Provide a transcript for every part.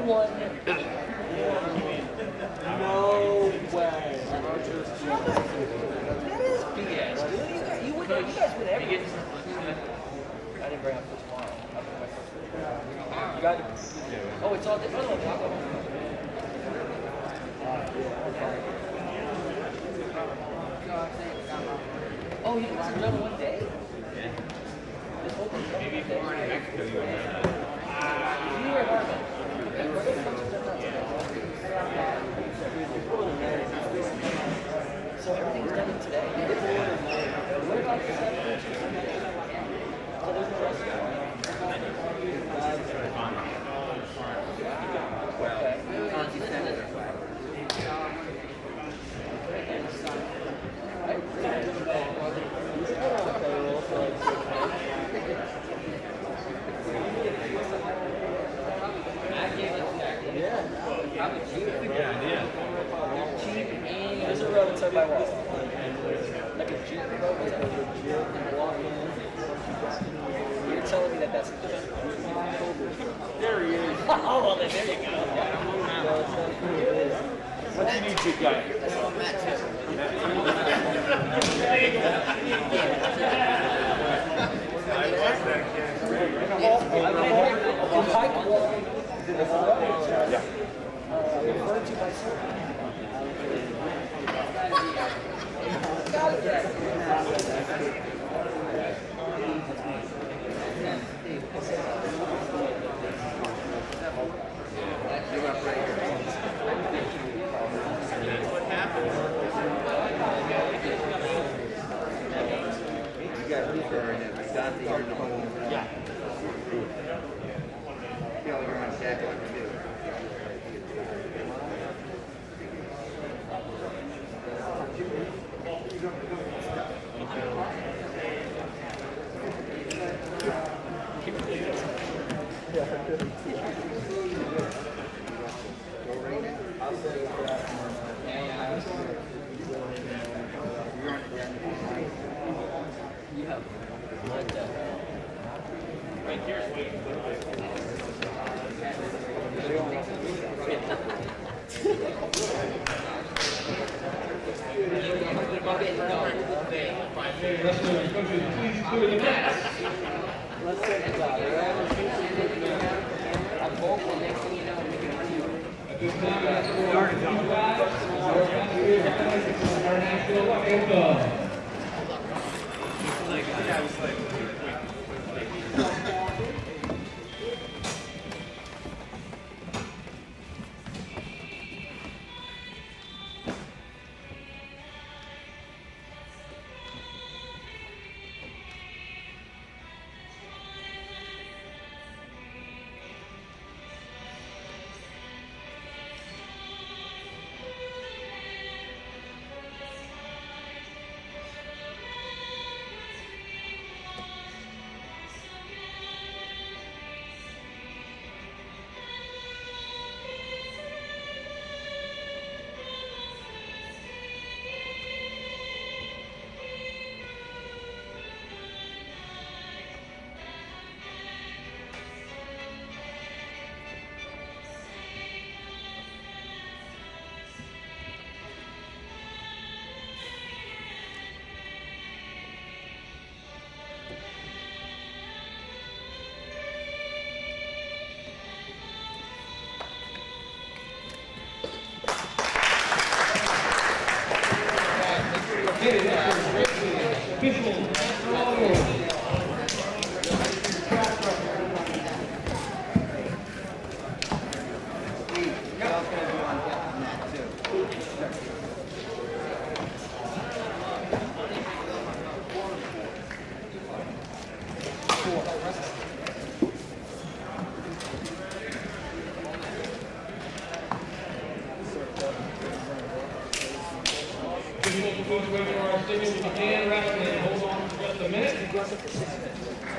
one. No way. That is BS, dude. You guys would ever. I didn't bring up for tomorrow. You got it? Oh, it's all different. Oh, you did this done one day? Yeah. This whole thing? Maybe if you were in Mexico, you would have done it. You were in Harmon. So everything's done today? What about the 7th? So there's no rest of it? There's a road inside my wall. Like a Jeep road. You're telling me that that's the best. There he is. Oh, well, then there you go. What do you need to guy? Referred to by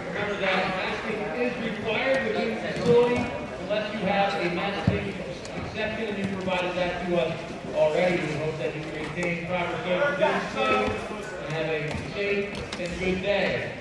Remember that masking is required within the facility unless you have a masking exception and you provided that to us already. We hope that you maintain proper social distancing and have a safe and good day.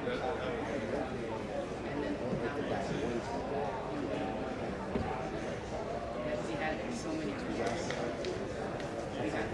We had so many tools. We had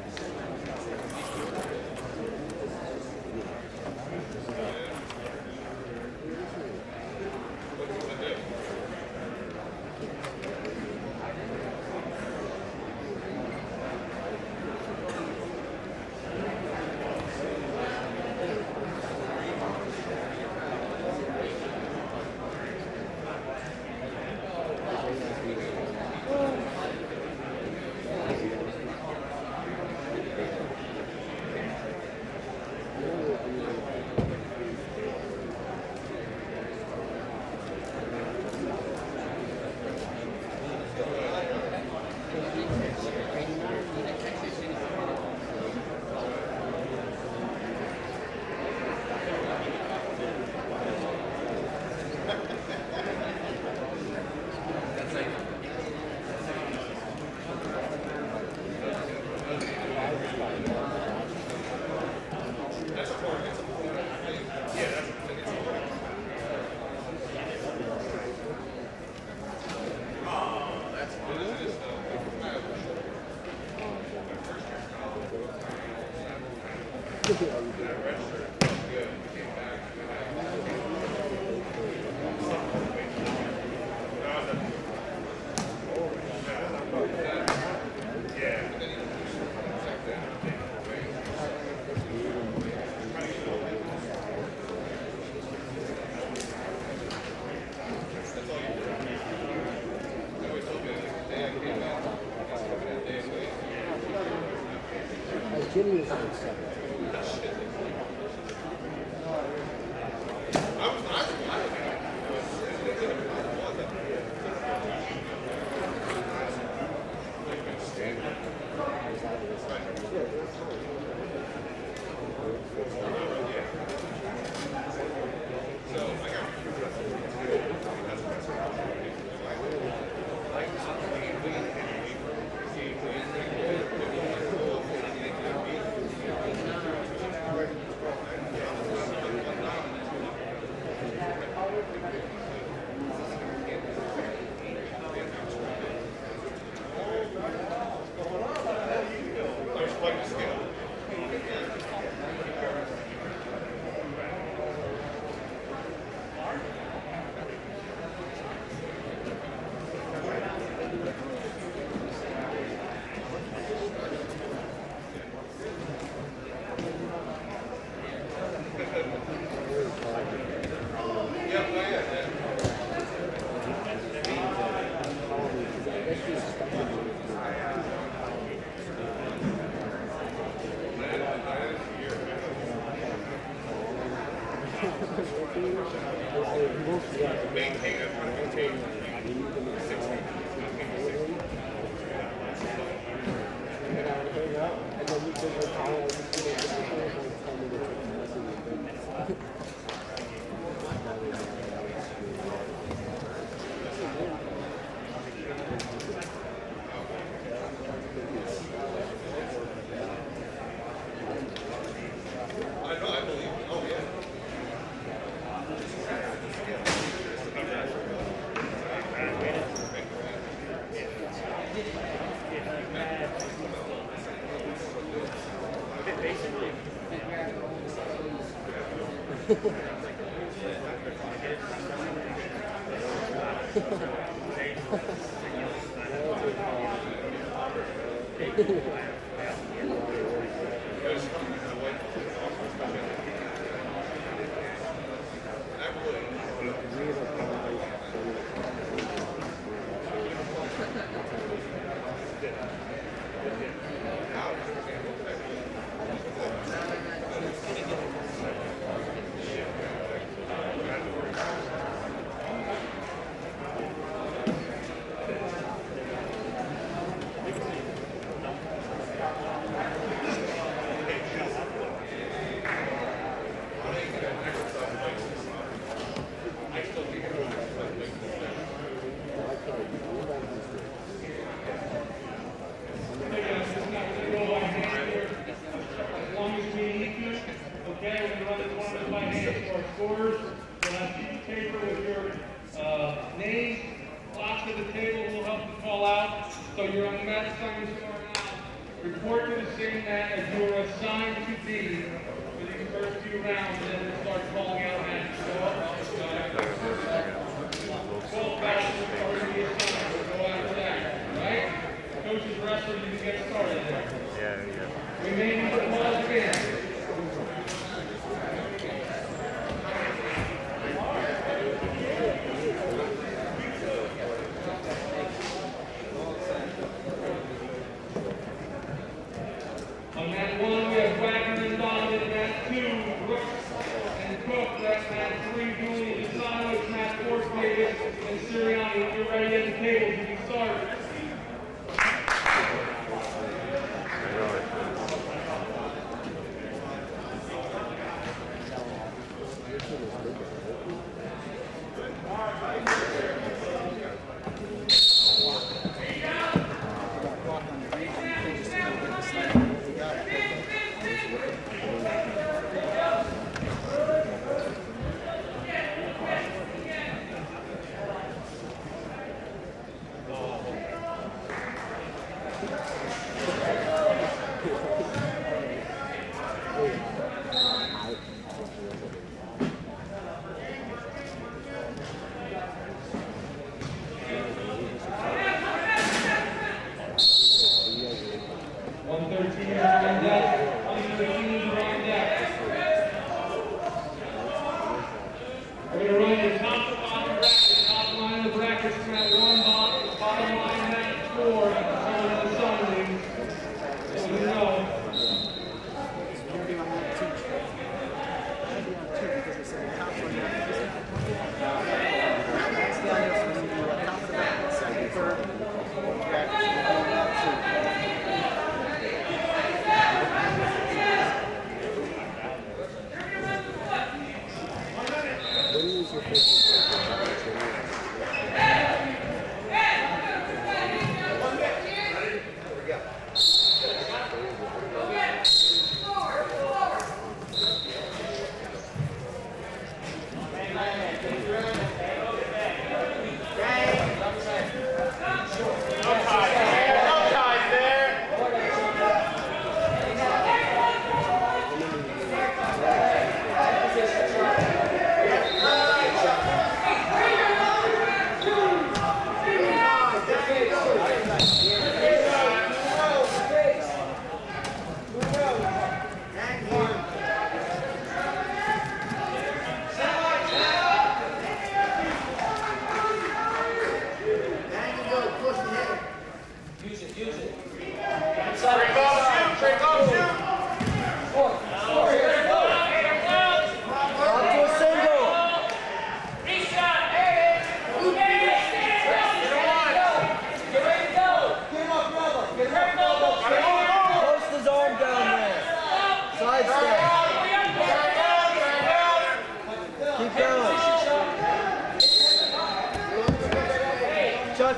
Jimmy was on seven. scores. You'll have a piece of paper with your name. Lots of the table will help you call out. So you're on the match time you score now. Report to the same mat as you are assigned to be for these first few rounds, and then we'll start calling out matches. So, 12 matches are already assigned. We'll go after that, right? Coaches, wrestlers, you can get started there. Yeah. We may need to pause again. On mat 1, we have Wagner and Donovan. Mat 2, Brooks and Cook. That's mat 3, Julie and Desano. Mat 4, Davis and Sirianni. When you're ready at the tables, you can start.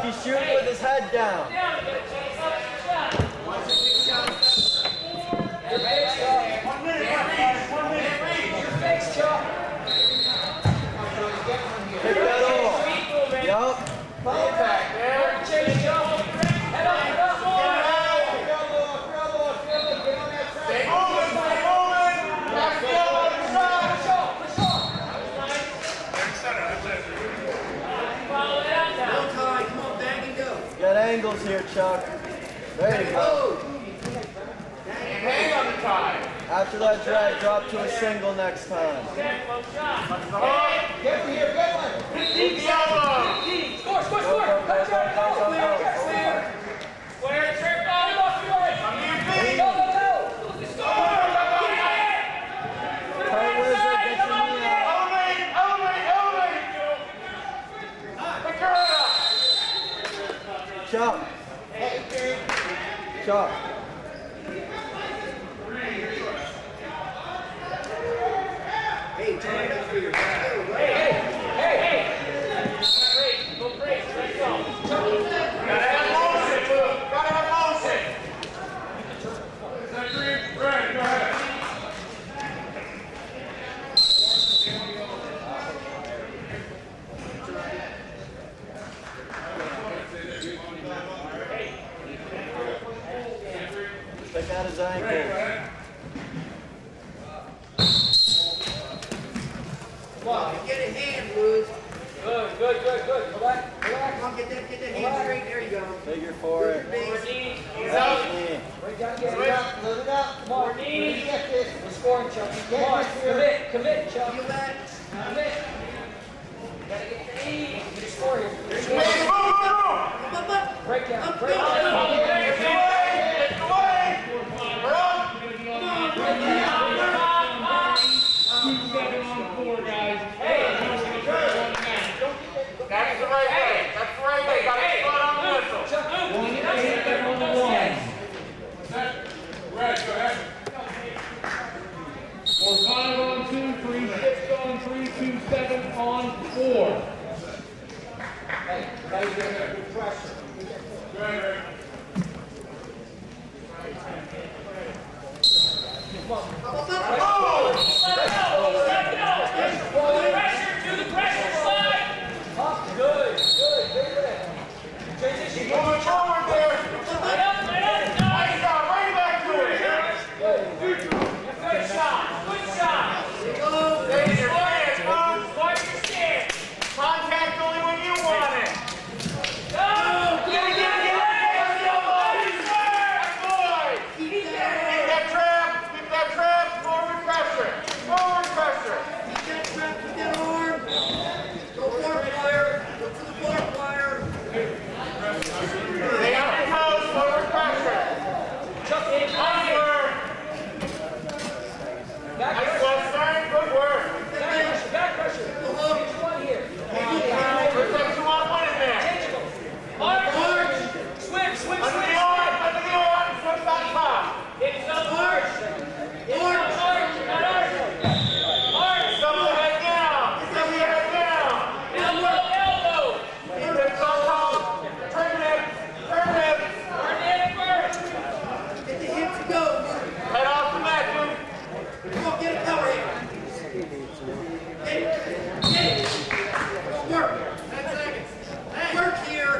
He's shooting with his head down. Pick that off. Yup. Follow back there. Head up. Stay moving. Get angles here, Chuck. There you go. Hang on the tie. After that drag, drop to a single next time. Get here, good one. Score. Go. Clear, trip on your feet. Go. Score. Tight wizard, get your knee out. Elevate. Pick her up. Chuck. Hey, turn it up for your guy. Hey. Go break. Let's go. Gotta have motion, Luke. Gotta have motion. Zachary, Brad, go ahead. ankles. Come on. Get a hand, Luz. Good. Relax. Come on, get that hand straight. There you go. Figure for it. Base. Right knee. Right down, get it up. Load it up. Come on. We're scoring, Chuck. Come on. Commit, Chuck. Feel that. Commit. Gotta get your knee. Get a score here. Break down. That's the right way. That's the right way. Got to slow down the whistle. For 5 on 2, 3, 6 on 3, 2, 7 on 4. Hey, now you're getting good pressure. Keep moving forward there. Nice job. Right back to it. Good shot. Stay in your stance, folks. Contact only when you want it. Keep that trap. Forward pressure. Keep that trap, keep that arm. Go forward, player. Go to the forward, player. Stay up your toes. Forward pressure. Chuck, Under. Nice one, son. Good work. back pressure. Which one here? There's that 2-on-1 in there. Swim. Under the arm. Swim back top. Stop the head down. Keep it so turn it. Get the hips and go. Head off the mat, dude. Come on, get a power here. Get it. Work. 10 seconds. Work here.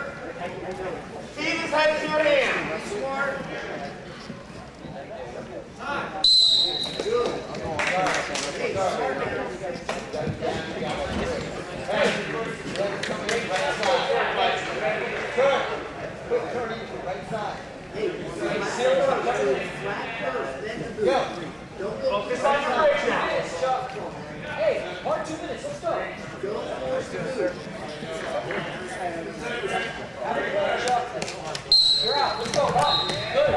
Feed his head to your hand. Smart. Focus on your break now. Hey, hard 2 minutes. Let's go. You're out. Let's go. Up. Good.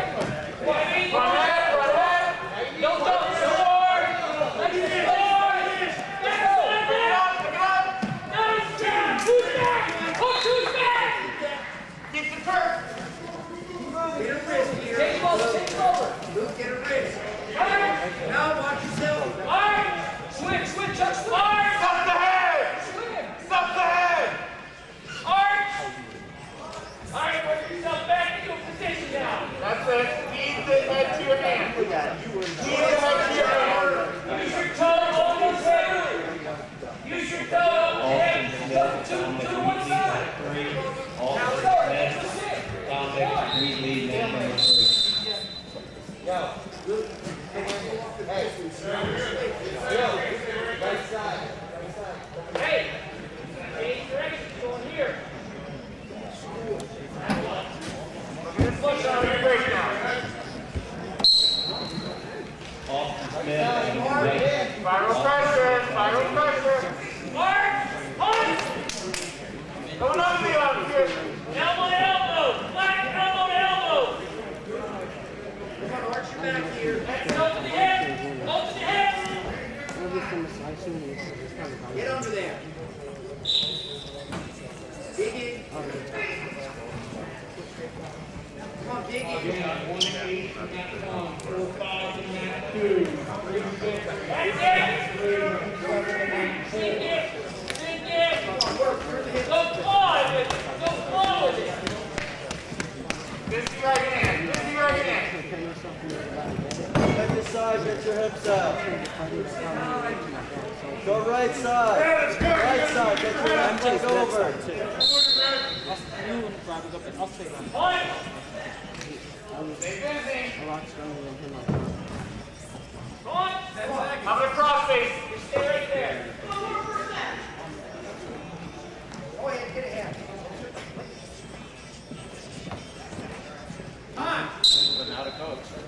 Run ahead. Don't dump. Score. Let's score. Pick up. Keep the turf. Get a wrist here. Take him over. Luke, get a wrist. Now watch yourself. Swim, Chuck, swim. Stop the head. Stop the head. That's it. Feed the head to your hand. Feed the head to your hand. Use your toe on the head. Use your toe on the head. To the one side. Hey, change direction. Going here. Flush on your break now. Spiral pressure. Going under the arm here. Elbow to elbow. Flat elbow to elbow. Come on, arch your back here. Go to the hip. Go to the hip. Get under there. Dig in. Come on, dig in. 1-8 from that 1, 4-5 from that 2, 3-6. That's it! 3-7, sink it! Sink it! Go fly with it! Go fly with it! This is your right hand. Check this side, get your hips out. Go right side. Right side, get your hips take over. One! Stay busy. A lot stronger than him. Come on. 10 seconds. I'm going to cross face. Just stay right there. Go ahead, get ahead. Time. But not a coach.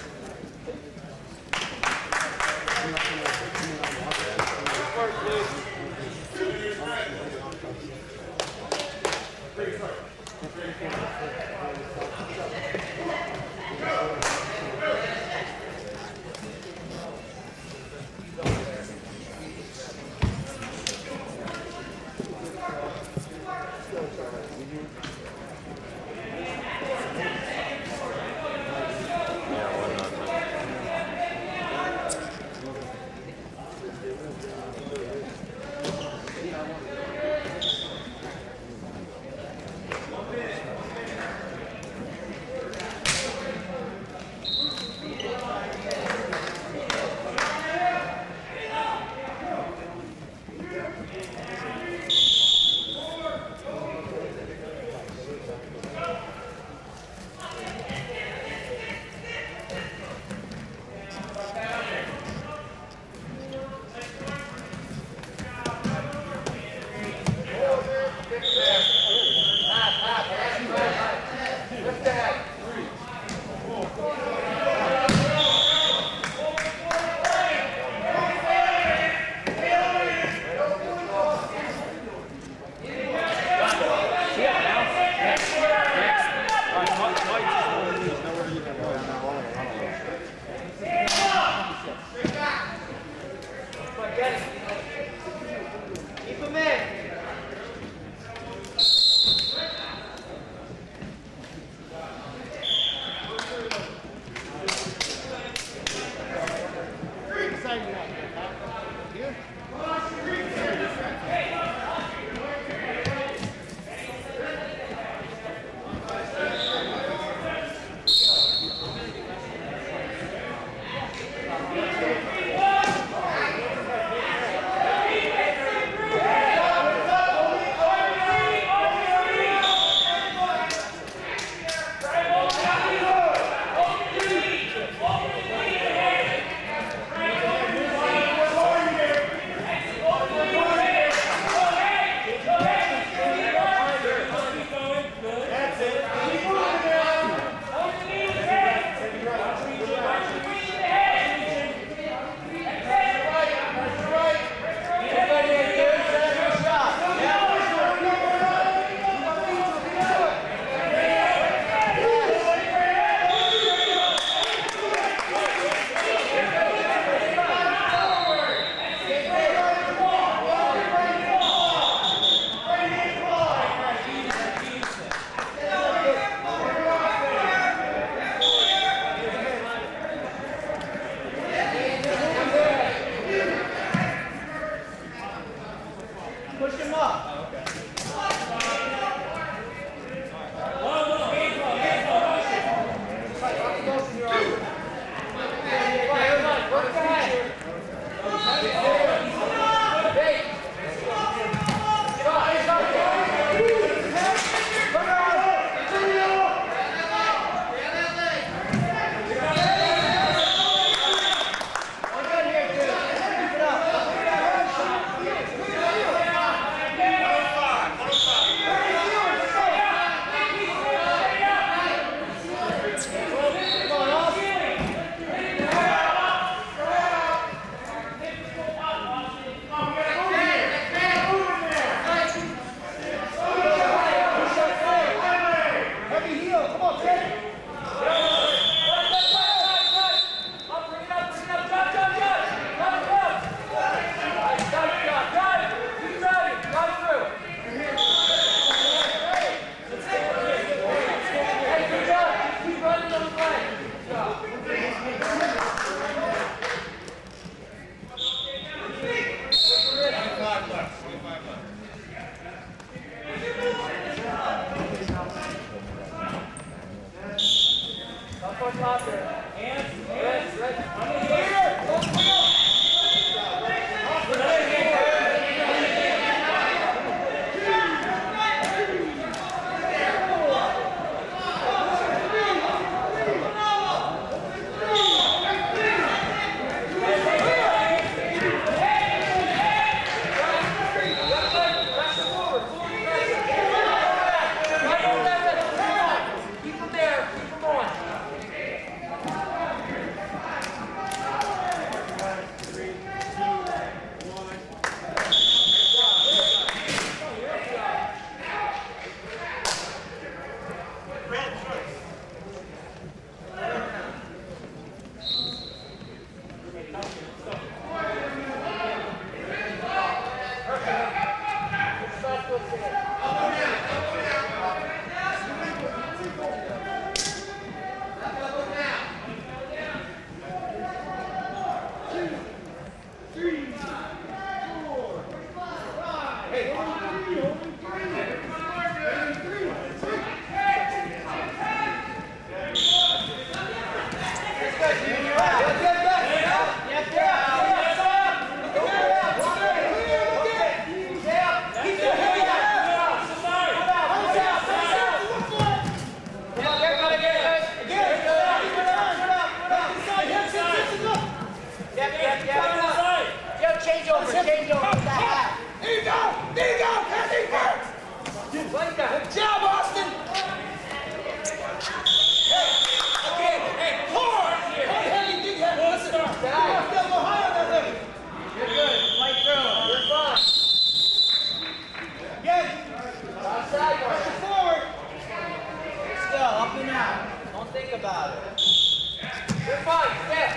Change over with that hat. There you go! There you go! Good job, Austin! Hey, hard! Hey, dig that. Listen, go high on that leg. You're good. Fight through. You're fine. Again. Outside. Pressure forward. Still, up and out. Don't think about it. You're fine. Step.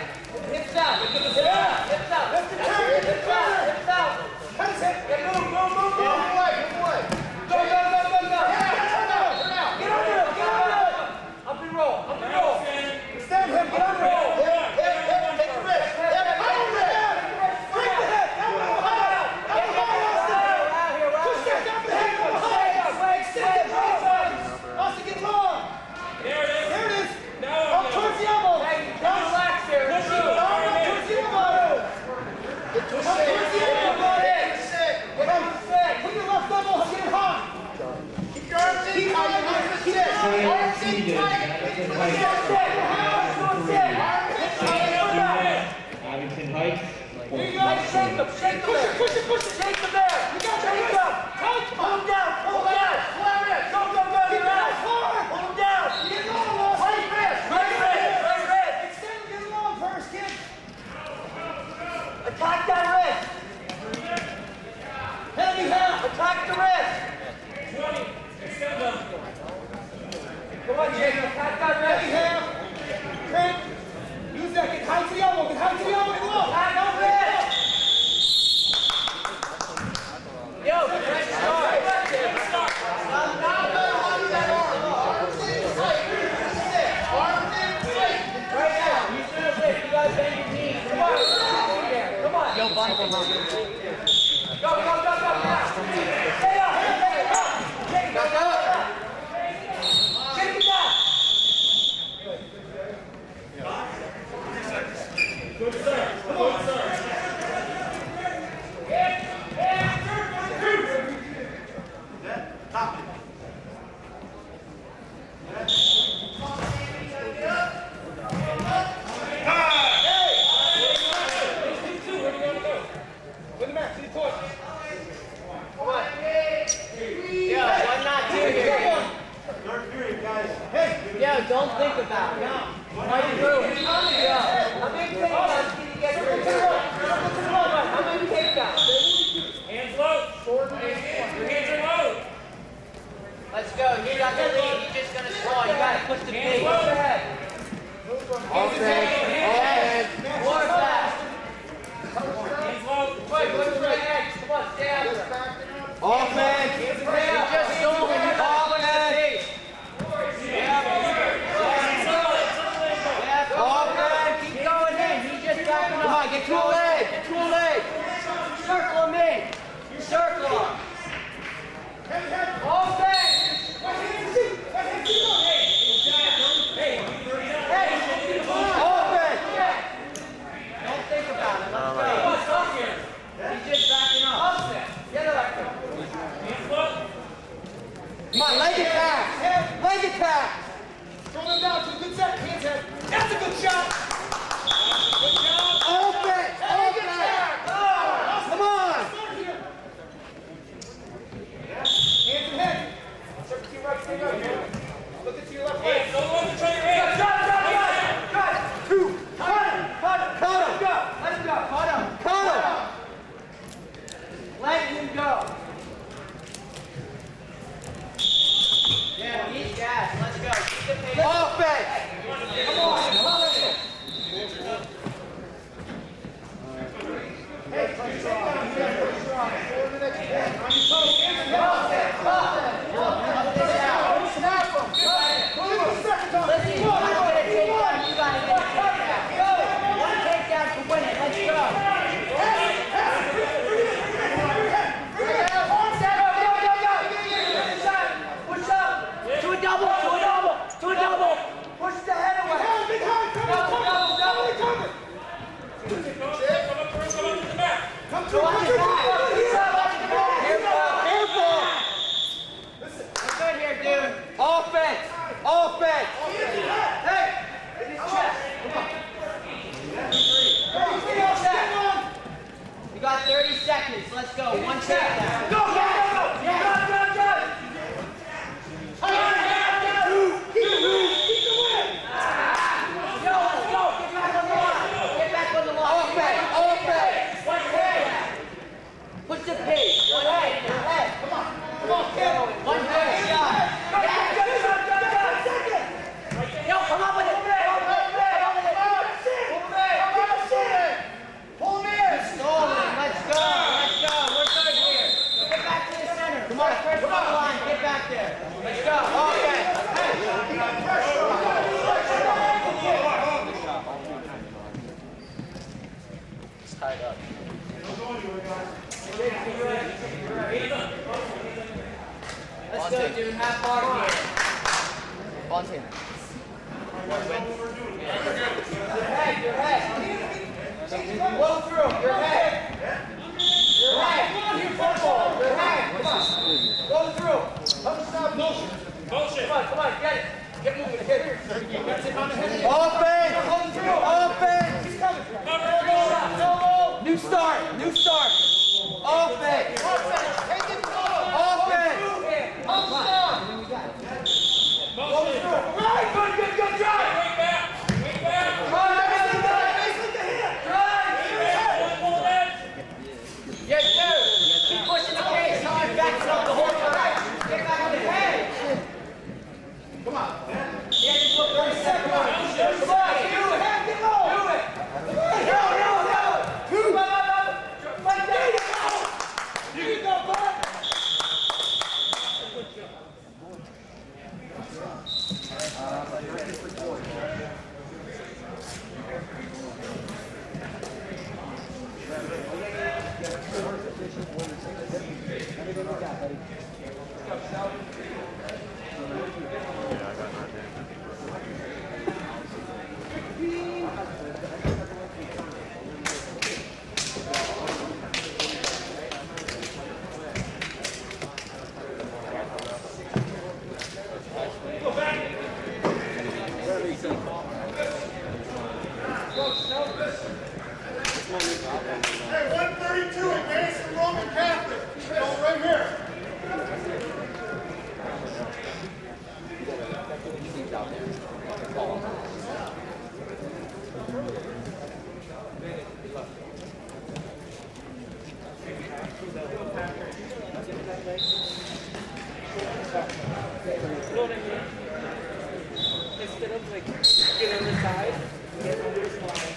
Hips out. Hips out. Hips out. Lift the turn. Hips out. Hips out. Cut his hip. Yeah, move. Move away. Go. Get under it. Up and roll. Extend him. Get under it. Hip. Take the wrist. Hip. Power the hip. Break the hip. Down high, Austin. Push that down the hip. High. Extend it. Austin, get long. There it is. Up towards the elbow. Relax here. Push it. Up towards the elbow. Up towards the elbow, buddy. Put your left elbow. Get it high. Keep your arms in. Keep your arms in. Arms in tight. Abington Heights. Here you go. Shake them. Push it. Shake them there. You got to shake them. Pull them down. Go. You're out. Pull them down. Get long, Austin. Right wrist. Extend. Get long first, kid. Attack that wrist. Heavy half. Attack the wrist. 20. Extend them. Come on, Jake. Attack that Heavy wrist. half. Crank. Use that. Get high to the elbow. Get high to the elbow. Get low. Attack that wrist. Yo, fresh start. Right now. You should have hit. You guys bend your knees. Come on. Come on. Yo, bunt him. Go. Now. Stay up. Shake it up. Shake it down. Good sir. With the mat. To the toy. Yo, why not do here? Third period, guys. Hey. Yo, don't think about it. Fight through it. Yo, how many takedowns can you get through? How many takedowns? Hands low. Your hands are low. Let's go. You got the lead. You're just gonna score. You gotta push the pace. Push ahead. More fast. Hands low. Quick, push the right edge. Come on, stay out there. Offense. You just don't when you call the pace. Offense. Keep going in. He's just backing up. Come on, get to a leg. Get to a leg. Circle him in. Circle him. Offense. Offense. Don't think about it. Let's go. He's just backing up. Get it up there. Hands low. Come on, leg attack. Leg attack. Throw them down to a good set. Hands head. That's a good shot. Offense. Come on. Hands and head. Circle to your right, stay right. Look it to your left leg. Hands, don't let them try your hands. Cut him. Let him go. Yeah, he's gas. Let's go. Keep the pace. Offense. Come on. Hey, try to take down. Forward the next one. On your toes. Hands and head. Snap them. Go to the second time. Listen, you gotta get a takedown. You gotta get a takedown. Go. One takedown to win it. Let's go. Bring it out. Let's go, dude. Half bar here. Your head. Blow through. Your head. Your head. Your football. Your head. Come on. Blow through. Motion. Come on. Get it. Get moving. Get here. Offense! Offense! New start! Offense! Offense! Good drive! Yes, sir. Keep pushing the case. Hard back up the whole time. Get back on the head. Come on. Yeah, just look 30 seconds. Come on. Do it. Get low. Do it. No. Fight there. You go, bud. Hey, 132 advanced from Roman Catholic. Go right here. Instead of like get on the side, get on this line.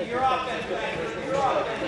You're off that. You're off that.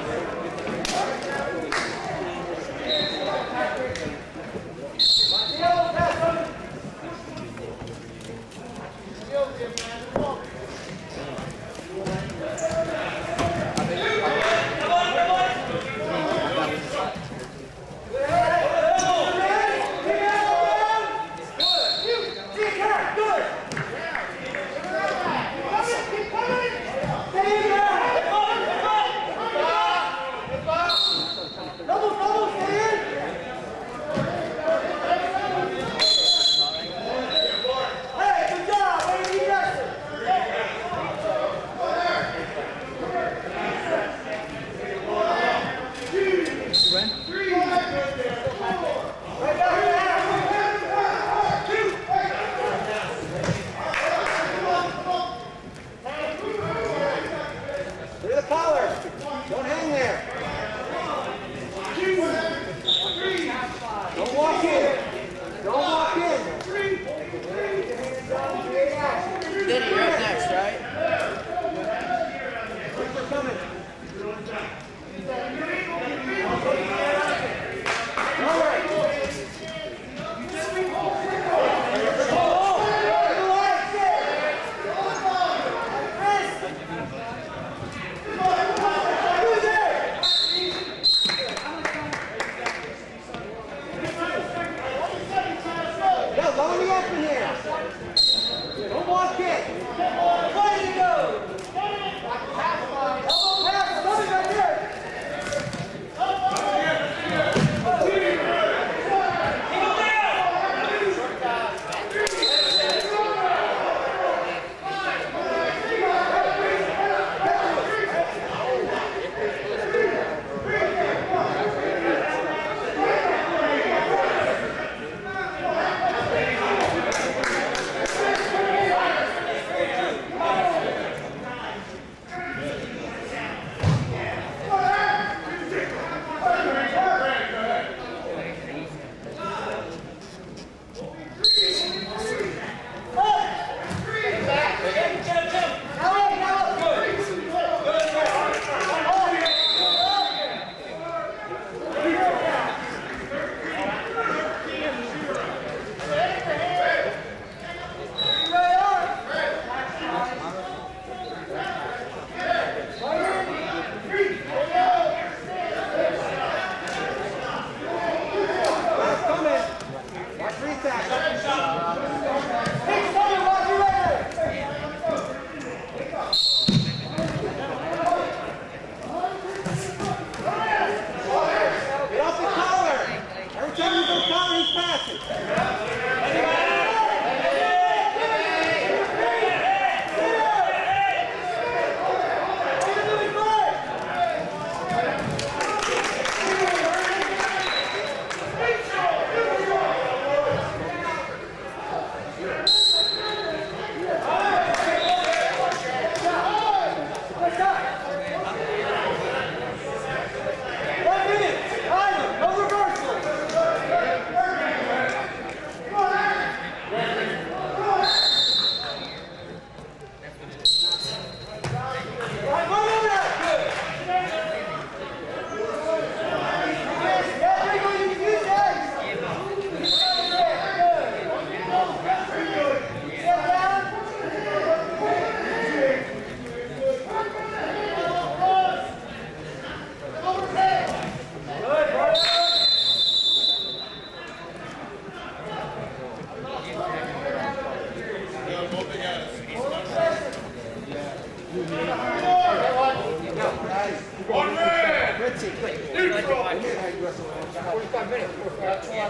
45 minutes. That's why I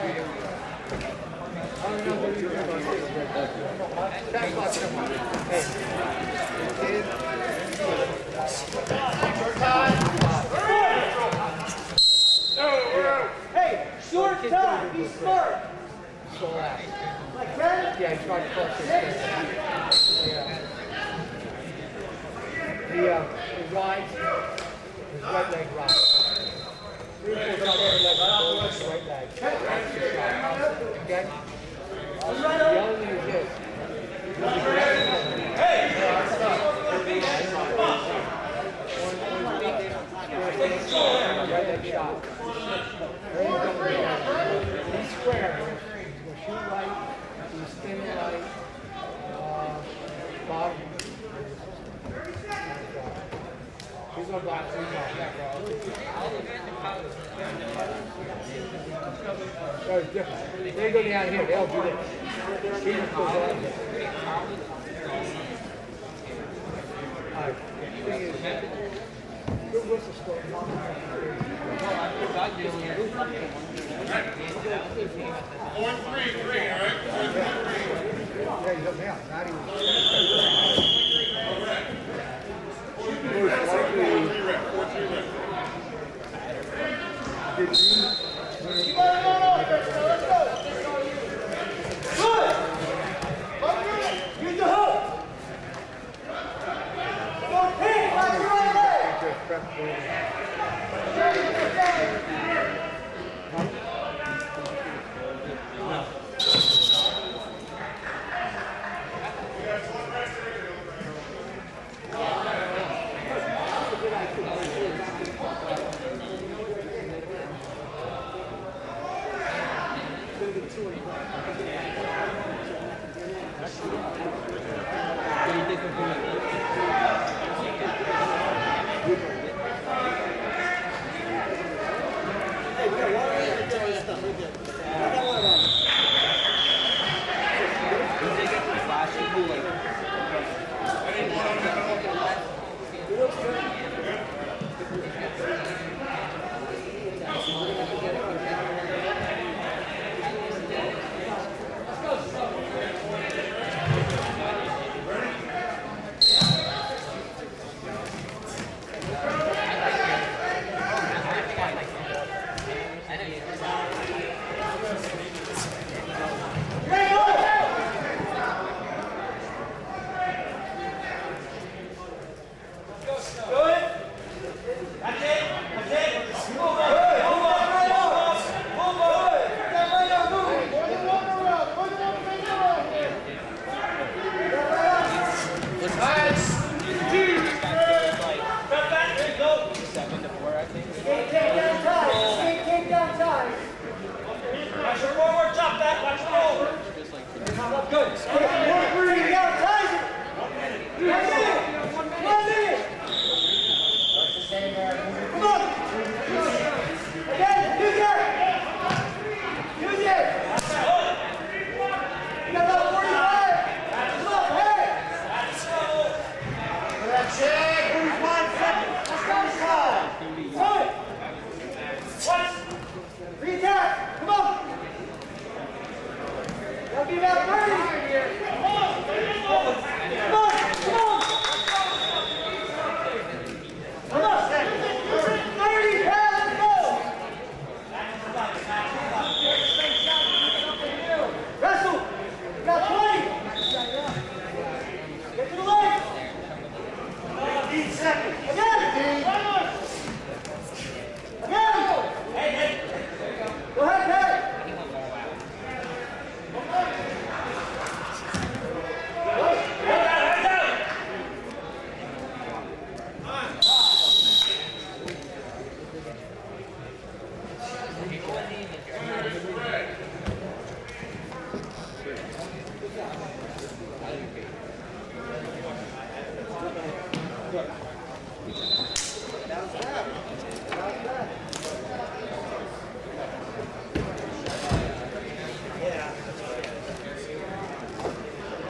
don't know what you're going to do. Thanks a lot, someone. Hey, short time, be smart. Like that? Yeah, he tried to cross his face. Yeah. He rides, his right leg rides. 3 or 4 times every leg goes his right leg. That's the shot. Okay? The only thing is this. Hey! Right leg shot. He's square. He's going to shoot right. He's spin right. Bottom. He's going to block 3 balls. That was different. They go down here. They'll do this. He just goes out here. All right. The thing is, good whistle score. Point 3, all right? Yeah, he's up now. Not even. Use the hook! Don't hit! Watch your right leg!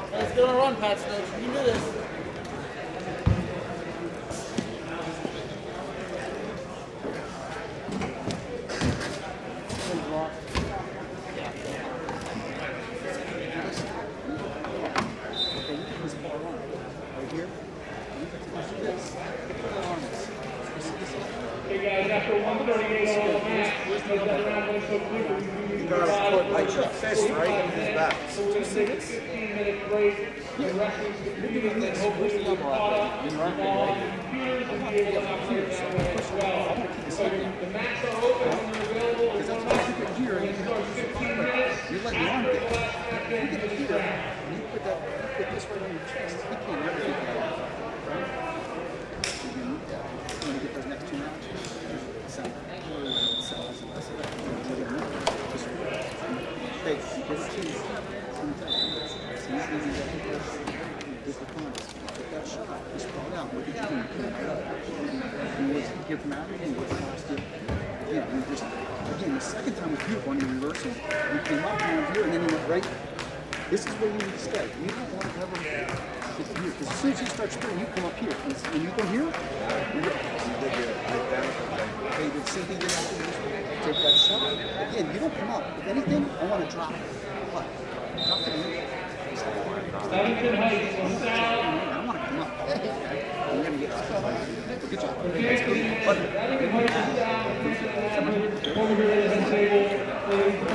Let's get on a run, Pat Snoke. You can do this. You got to put like your fist right in his back. 15-minute break. The wrestlers competing and hopefully we're caught up on computers and be able to operate that way as well. So the mats are open when they're available. We're going to start 15 minutes. You let your arm After get the last match you ends get in the this heater. round. You put this right on your chest. You can't never get that out. Right? You need that. You want to get those next two matches. Take this cheese. Take that shot. Just pull it out. What did you do? You was give him out and what's cost you? Yeah, you just again the second time was beautiful on your reversal. You came up here and then you went right. This is where you need to stay. You don't want to ever get here. Because as soon as you start spinning, you come up here. And you go here, okay, the same thing you have to do. Take that shot. Again, you don't come up. If anything, I want to drop it. What? Drop it in. Huntington Heights, Lasalle. I don't want to come up. I'm going to get good job. Huntington Heights, Lasalle. Over here at the table, please.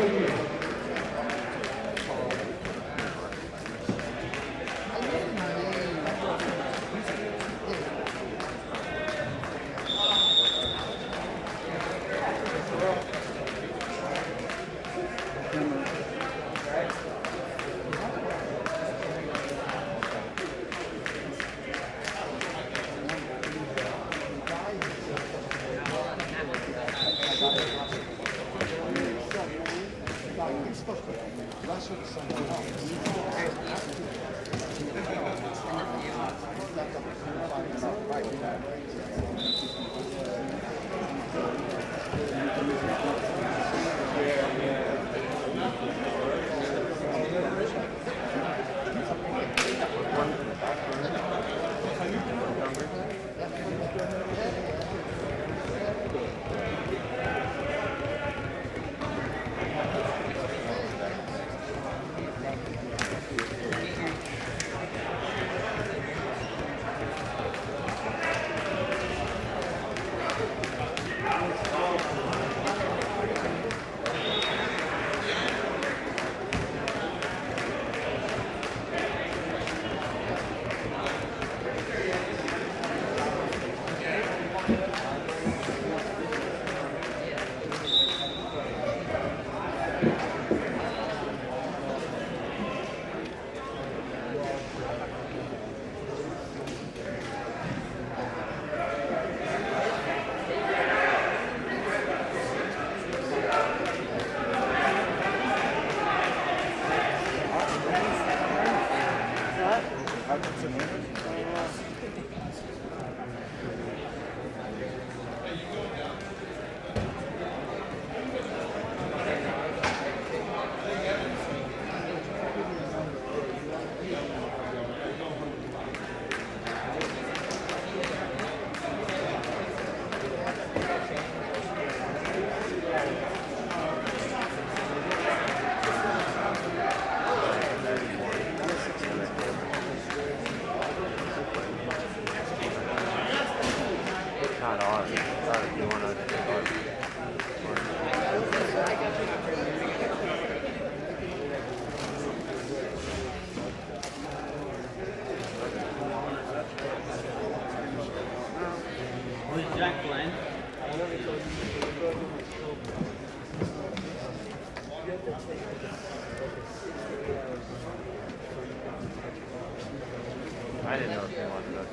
I didn't know if they wanted to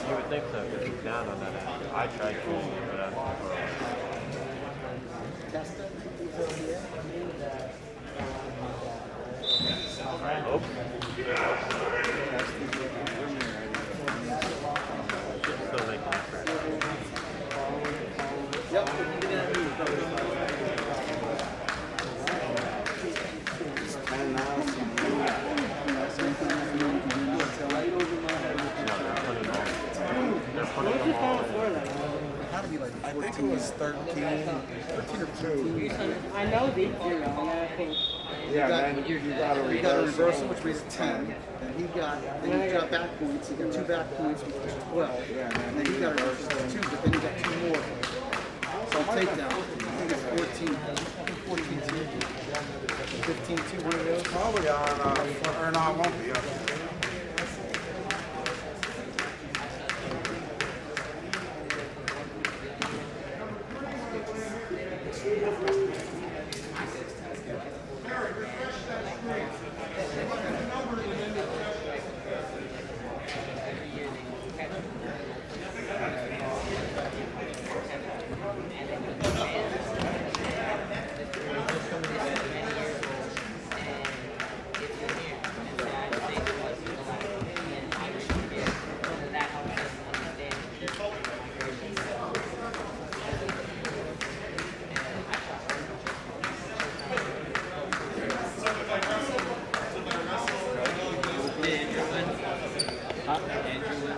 You would think so, because he's down on that end. I tried to, but I'm oh. Still making effort. to be like I 14. think it was 13. 13 or 14. I know the and I think Yeah, got- then you got a You got a reversal. reversal, which makes it 10. Then he got back points. He got 2 back points, which was 12. Yeah, And then he got a reversal 2, but then he got 2 more. So takedown. I think it's 14. 14-2. 15-2, one of those. Probably on, or no, it won't be.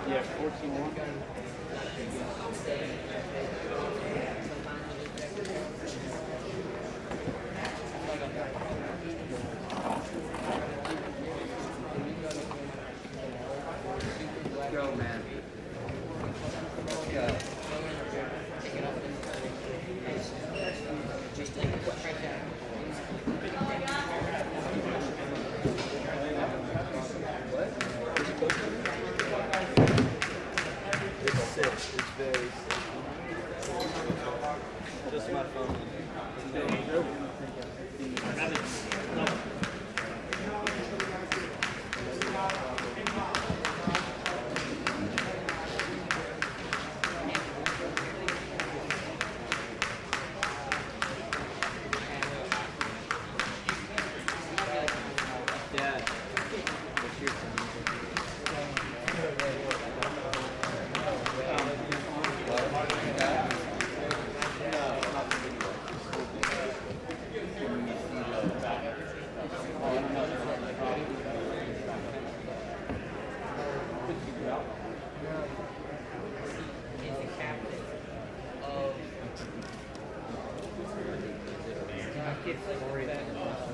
Yeah, 14-1. Let's go, man. Let's go. It's sick. It's very sick. Just my phone. Dad, what's your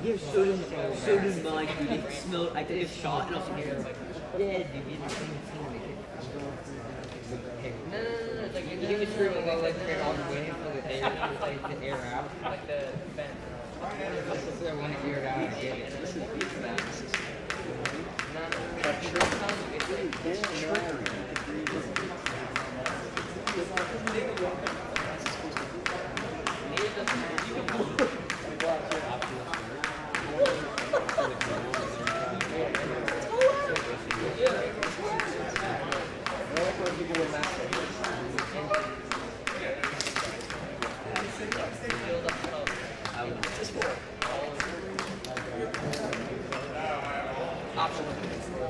Yeah, so did mine, dude. It smelled. I took a shot and I was like, yeah, dude, you didn't see No. It's like you can just screw it like turn all the way for the air, like the air out, like the vent. If I want to air it out, I get it. This is bad.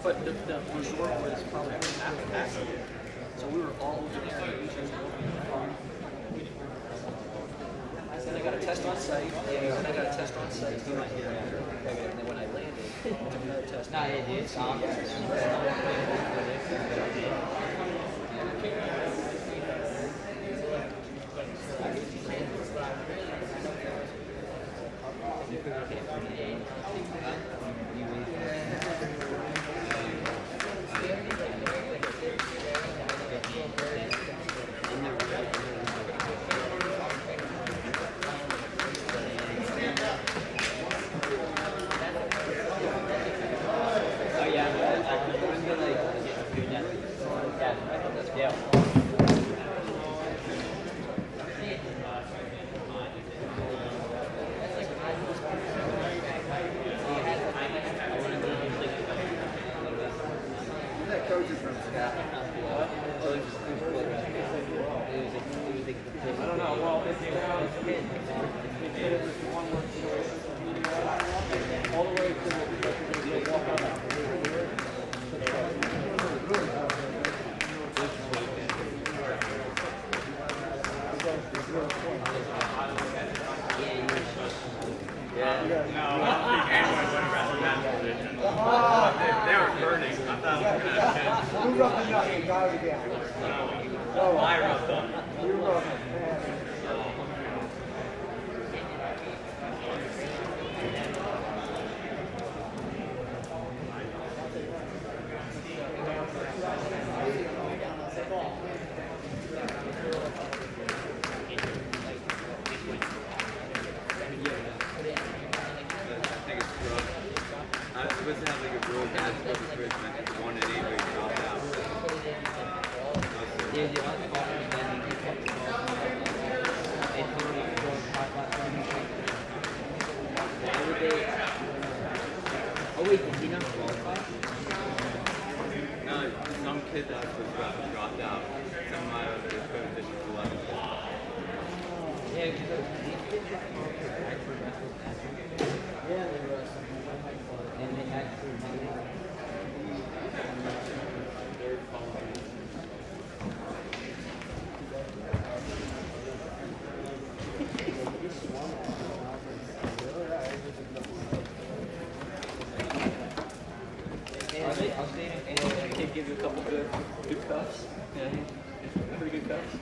But the resort was probably after. So we were all over there. And I got a test on site. Yeah, and I got a test on site. And then when I landed, I took another test. Nah, it is. Who wrote the nothing? Got it again. No, I wrote them. You wrote them. And they actually Can give you a couple good cuffs. Yeah, pretty good cuffs.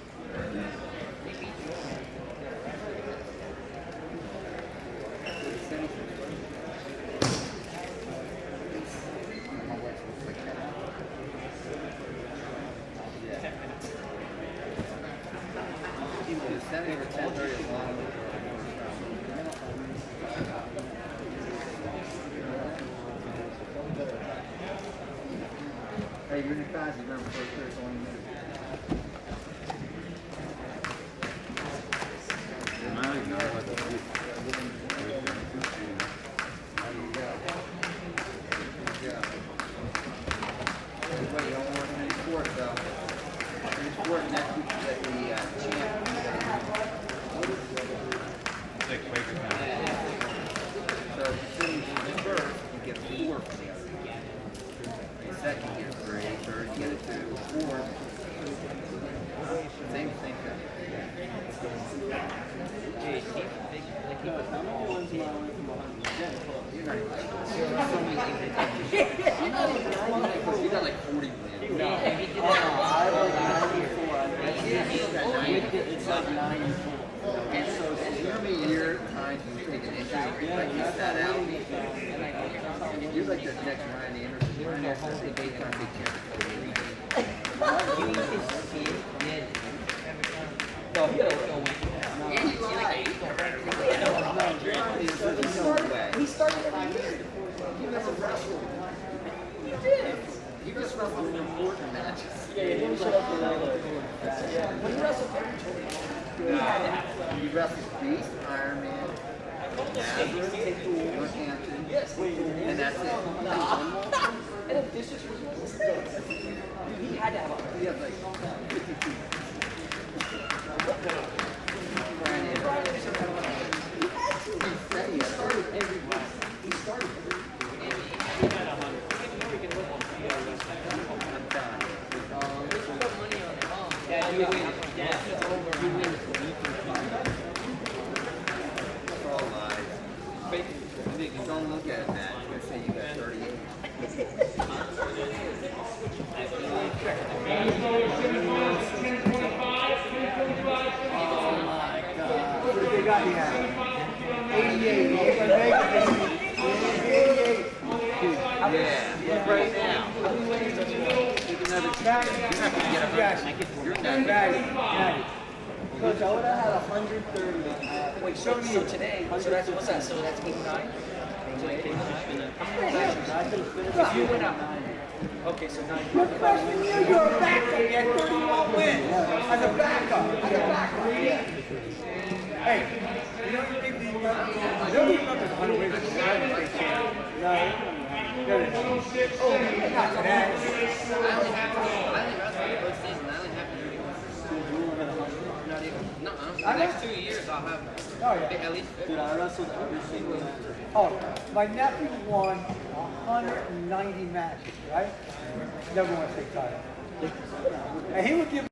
Hey, you're in the class, you remember first period, only a minute. Everybody don't work in any sport, though. Any sport next week is at the champ. So if you finish first, you get a 4 for the other. The second, you get a 3. Third, you get a 2. Fourth, same thing. You're not even you got like 40 million. No, I like 94. It's like 94. And so how many year times you take an injury, like you sat out, you're like the next Ryan Anderson. Ryan Anderson, they gave him a big chance. No, he doesn't go He started every year. He never wrestled. He did. He just wrestled in important matches. Yeah, he didn't show up for that. But he wrestled every tournament. He wrestled Beast, Iron Man, Nazareth, Northampton, and that's it. And if this just was he had to have a. He had like 52. Brian Anderson. He started every week. He started every week. It's all lies. Don't look at that. You're gonna say you got 38. Oh my God. What they got here? 88. You're gonna make it. 88. Yeah, right now. Coach, I would have had 130. Wait, so today, so that's what's that? So that's 89? So like 89? If you went up. Okay, so 9. Your freshman year, you're a backup. You had 31 wins as a backup. Hey, you know what you remember the 100 wins as a United States champion? No. Oh, not today. The next 2 years I'll have at least 50. Dude, I wrestled every single match. Oh, my nephew won 190 matches, right? Never won a state title. And he would give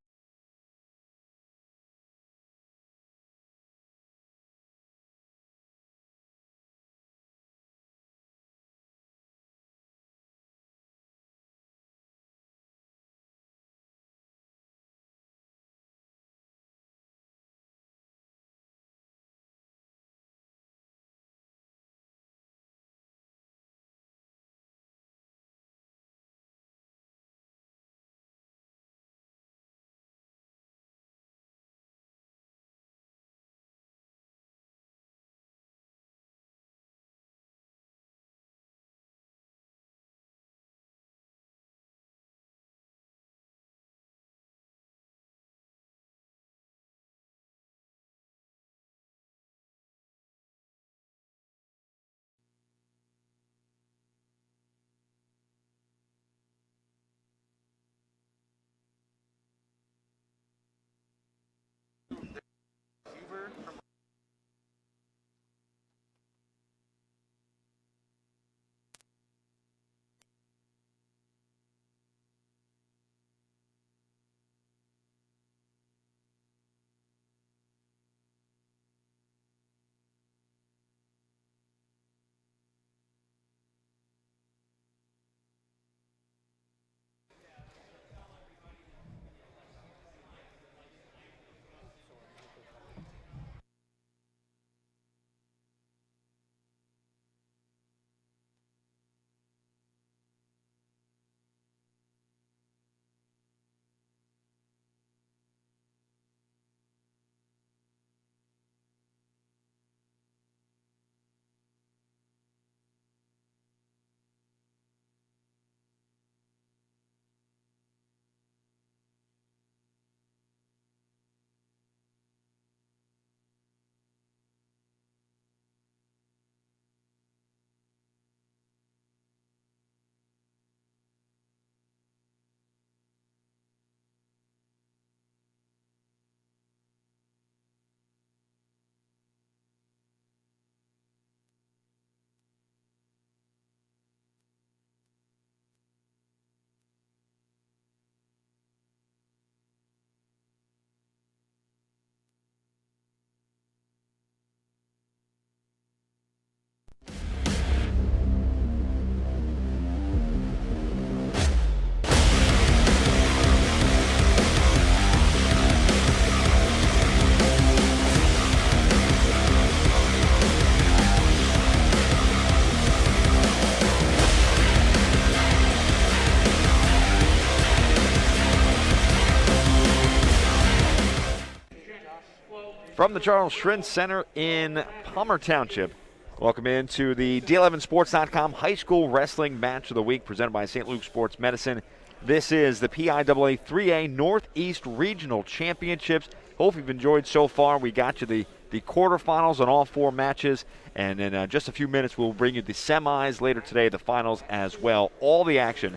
From the Charles Schrin Center in Palmer Township. Welcome into the D11Sports.com High School Wrestling Match of the Week presented by St. Luke Sports Medicine. This is the PIAA 3A Northeast Regional Championships. Hope you've enjoyed so far. We got you the quarterfinals on all 4 matches, and in just a few minutes we'll bring you the semis later today, the finals as well. All the action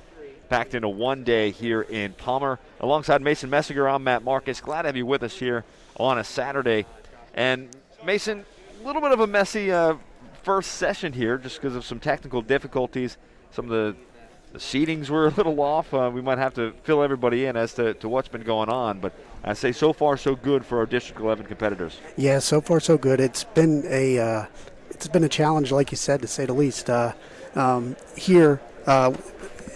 packed into one day here in Palmer. Alongside Mason Messinger, I'm Matt Marcus. Glad to have you with us here on a Saturday. And Mason, a little bit of a messy first session here just because of some technical difficulties. Some of the seatings were a little off. We might have to fill everybody in as to what's been going on. But I say so far so good for our District 11 competitors. Yeah, so far so good. It's been a challenge, like you said, to say the least. Here,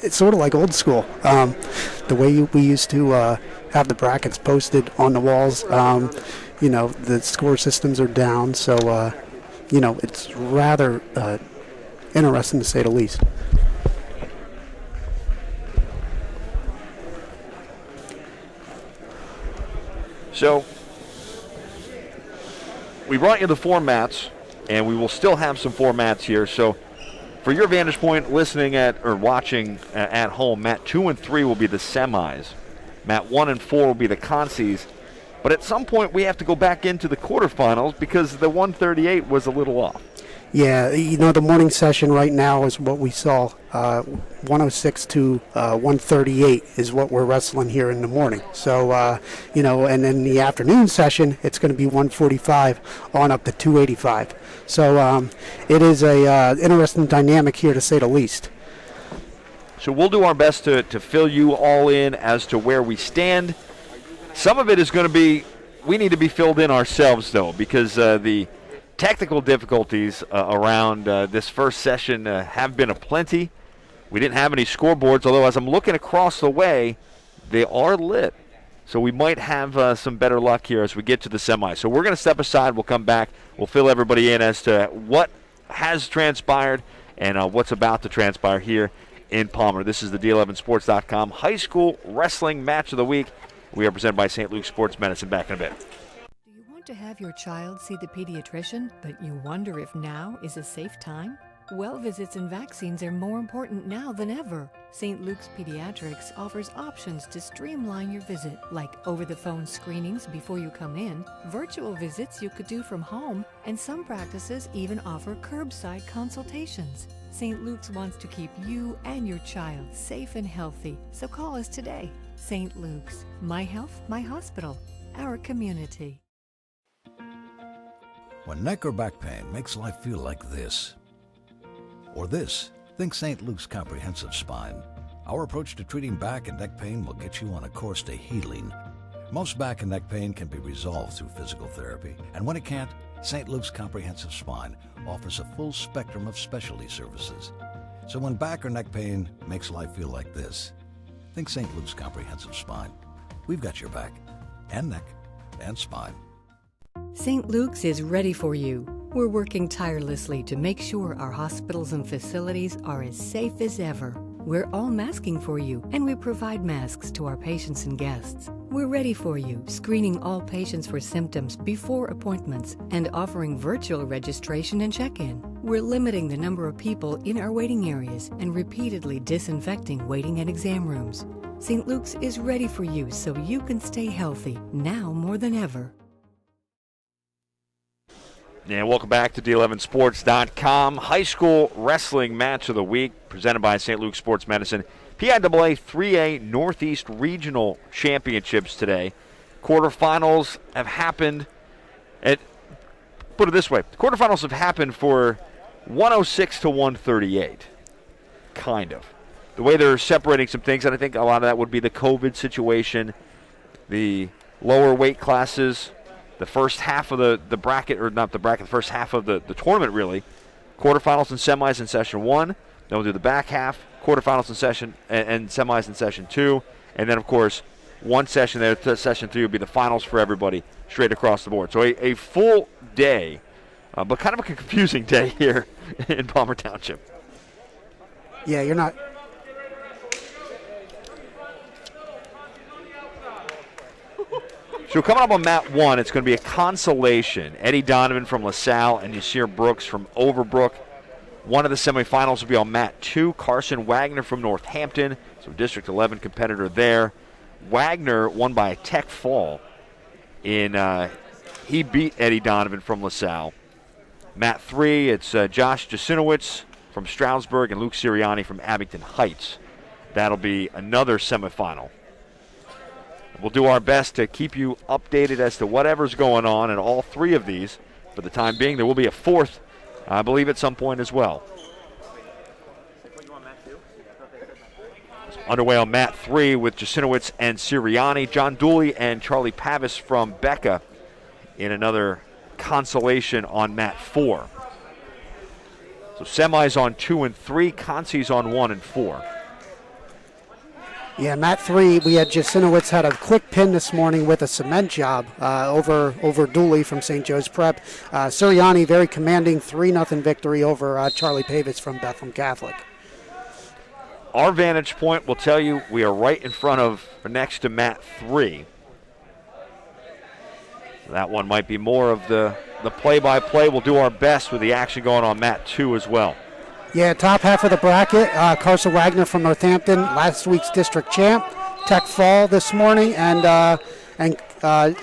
it's sort of like old school. The way we used to have the brackets posted on the walls, the score systems are down, so it's rather interesting to say the least. So we brought you the formats, and we will still have some formats here. So for your vantage point, listening at or watching at home, Mat 2 and 3 will be the semis. Mat 1 and 4 will be the consies. But at some point, we have to go back into the quarterfinals because the 138 was a little off. Yeah, the morning session right now is what we saw. 106 to 138 is what we're wrestling here in the morning. So, and then the afternoon session, it's going to be 145 on up to 285. So it is a interesting dynamic here, to say the least. So we'll do our best to fill you all in as to where we stand. Some of it is going to be, we need to be filled in ourselves, though, because the technical difficulties around this first session have been aplenty. We didn't have any scoreboards, although as I'm looking across the way, they are lit. So we might have some better luck here as we get to the semi. So we're going to step aside. We'll come back. We'll fill everybody in as to what has transpired and what's about to transpire here in Palmer. This is the D11Sports.com High School Wrestling Match of the Week. We are presented by St. Luke Sports Medicine. Back in a bit. To have your child see the pediatrician, but you wonder if now is a safe time? Well visits and vaccines are more important now than ever. St. Luke's Pediatrics offers options to streamline your visit, like over-the-phone screenings before you come in, virtual visits you could do from home, and some practices even offer curbside consultations. St. Luke's wants to keep you and your child safe and healthy, so call us today. St. Luke's, my health, my hospital, our community. When neck or back pain makes life feel like this, or this, think St. Luke's Comprehensive Spine. Our approach to treating back and neck pain will get you on a course to healing. Most back and neck pain can be resolved through physical therapy, and when it can't, St. Luke's Comprehensive Spine offers a full spectrum of specialty services. So when back or neck pain makes life feel like this, think St. Luke's Comprehensive Spine. We've got your back, and neck, and spine. St. Luke's is ready for you. We're working tirelessly to make sure our hospitals and facilities are as safe as ever. We're all masking for you, and we provide masks to our patients and guests. We're ready for you, screening all patients for symptoms before appointments and offering virtual registration and check-in. We're limiting the number of people in our waiting areas and repeatedly disinfecting waiting and exam rooms. St. Luke's is ready for you so you can stay healthy, now more than ever. And welcome back to D11Sports.com High School Wrestling Match of the Week, presented by St. Luke Sports Medicine. PIAA 3A Northeast Regional Championships today. Quarterfinals have happened put it this way, the quarterfinals have happened for 106 to 138, kind of. The way they're separating some things, and I think a lot of that would be the COVID situation, the lower weight classes, the first half of the bracket, or not the bracket, the first half of the tournament, really. Quarterfinals and semis in session 1. Then we'll do the back half, quarterfinals in session, and semis in session 2. And then, of course, one session there, session 3 will be the finals for everybody, straight across the board. So a full day, but kind of a confusing day here in Palmer Township. Yeah, you're not... So coming up on mat 1, it's going to be a consolation. Eddie Donovan from Lasalle and Yasir Brooks from Overbrook. One of the semifinals will be on mat 2. Carson Wagner from Northampton, so District 11 competitor there. Wagner won by a tech fall. He beat Eddie Donovan from Lasalle. Mat 3, it's Josh Jasinowicz from Stroudsburg and Luke Sirianni from Abington Heights. That'll be another semifinal. We'll do our best to keep you updated as to whatever's going on in all 3 of these. For the time being, there will be a 4th, I believe, at some point as well. Underway on mat 3 with Jasinowicz and Sirianni. John Dooley and Charlie Pavis from Becca in another consolation on mat 4. So semis on 2 and 3, consies on 1 and 4. Yeah, mat 3, we had Jasinowicz had a quick pin this morning with a cement job over Dooley from St. Joe's Prep. Sirianni, very commanding 3-0 victory over Charlie Pavis from Bethlehem Catholic. Our vantage point will tell you we are right in front of, or next to mat 3. That one might be more of the play-by-play. We'll do our best with the action going on mat 2 as well. Yeah, top half of the bracket, Carson Wagner from Northampton, last week's district champ. Tech fall this morning, and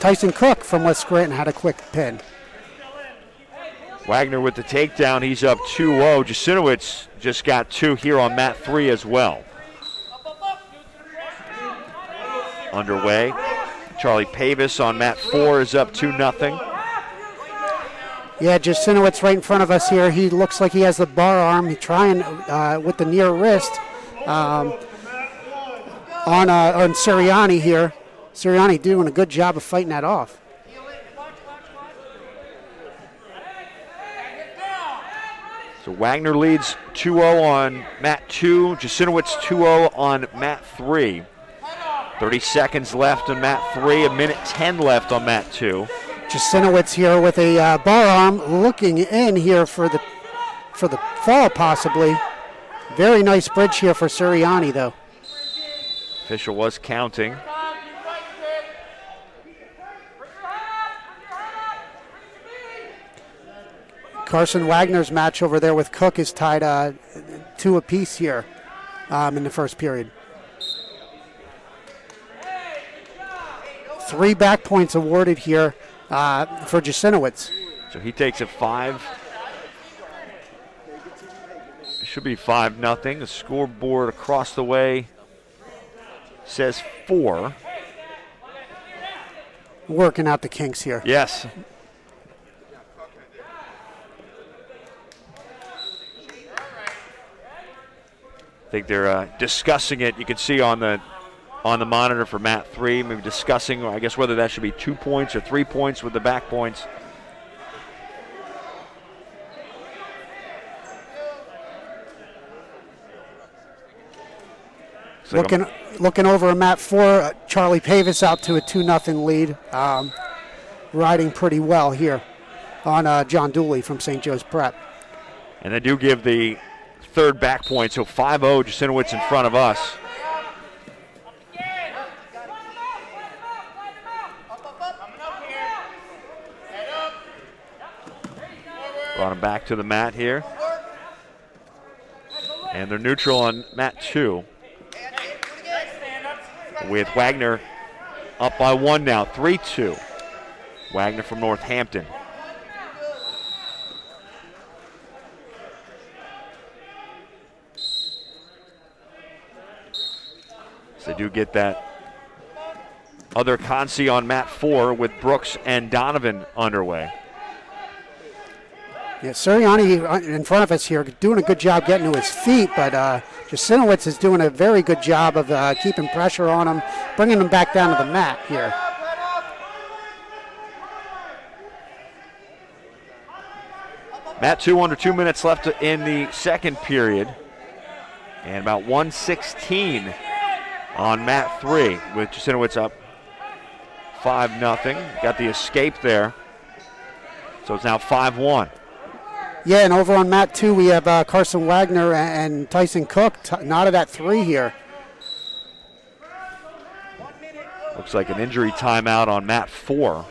Tyson Cook from West Scranton had a quick pin. Wagner with the takedown. He's up 2-0. Jasinowicz just got 2 here on mat 3 as well. Underway. Charlie Pavis on mat 4 is up 2-0. Yeah, Jasinowicz right in front of us here. He looks like he has the bar arm. He's trying with the near wrist on Sirianni here. Sirianni doing a good job of fighting that off. So Wagner leads 2-0 on mat 2. Jasinowicz 2-0 on mat 3. 30 seconds left on mat 3. 1:10 left on mat 2. Jasinowicz here with a bar arm, looking in here for the fall possibly. Very nice bridge here for Sirianni though. Official was counting. Carson Wagner's match over there with Cook is tied 2 apiece here in the first period. 3 back points awarded here for Jasinowicz. So he takes a 5. It should be 5-0. The scoreboard across the way says 4. Working out the kinks here. Yes. I think they're discussing it. You can see on the monitor for mat 3, maybe discussing, I guess, whether that should be 2 points or 3 points with the back points. Looking over at mat 4, Charlie Pavis out to a 2-0 lead. Riding pretty well here on John Dooley from St. Joe's Prep. And they do give the third back point, so 5-0, Jasinowicz in front of us. Brought him back to the mat here. And they're neutral on mat 2. With Wagner up by 1 now, 3-2. Wagner from Northampton. So they do get that other consi on mat 4 with Brooks and Donovan underway. Yeah, Sirianni in front of us here doing a good job getting to his feet, but Jasinowicz is doing a very good job of keeping pressure on him, bringing him back down to the mat here. Mat 2 under 2 minutes left in the second period. And about 1:16 on mat 3 with Jasinowicz up 5-0. Got the escape there. So it's now 5-1. Yeah, and over on mat 2 we have Carson Wagner and Tyson Cook knotted at 3 here. Looks like an injury timeout on mat 4.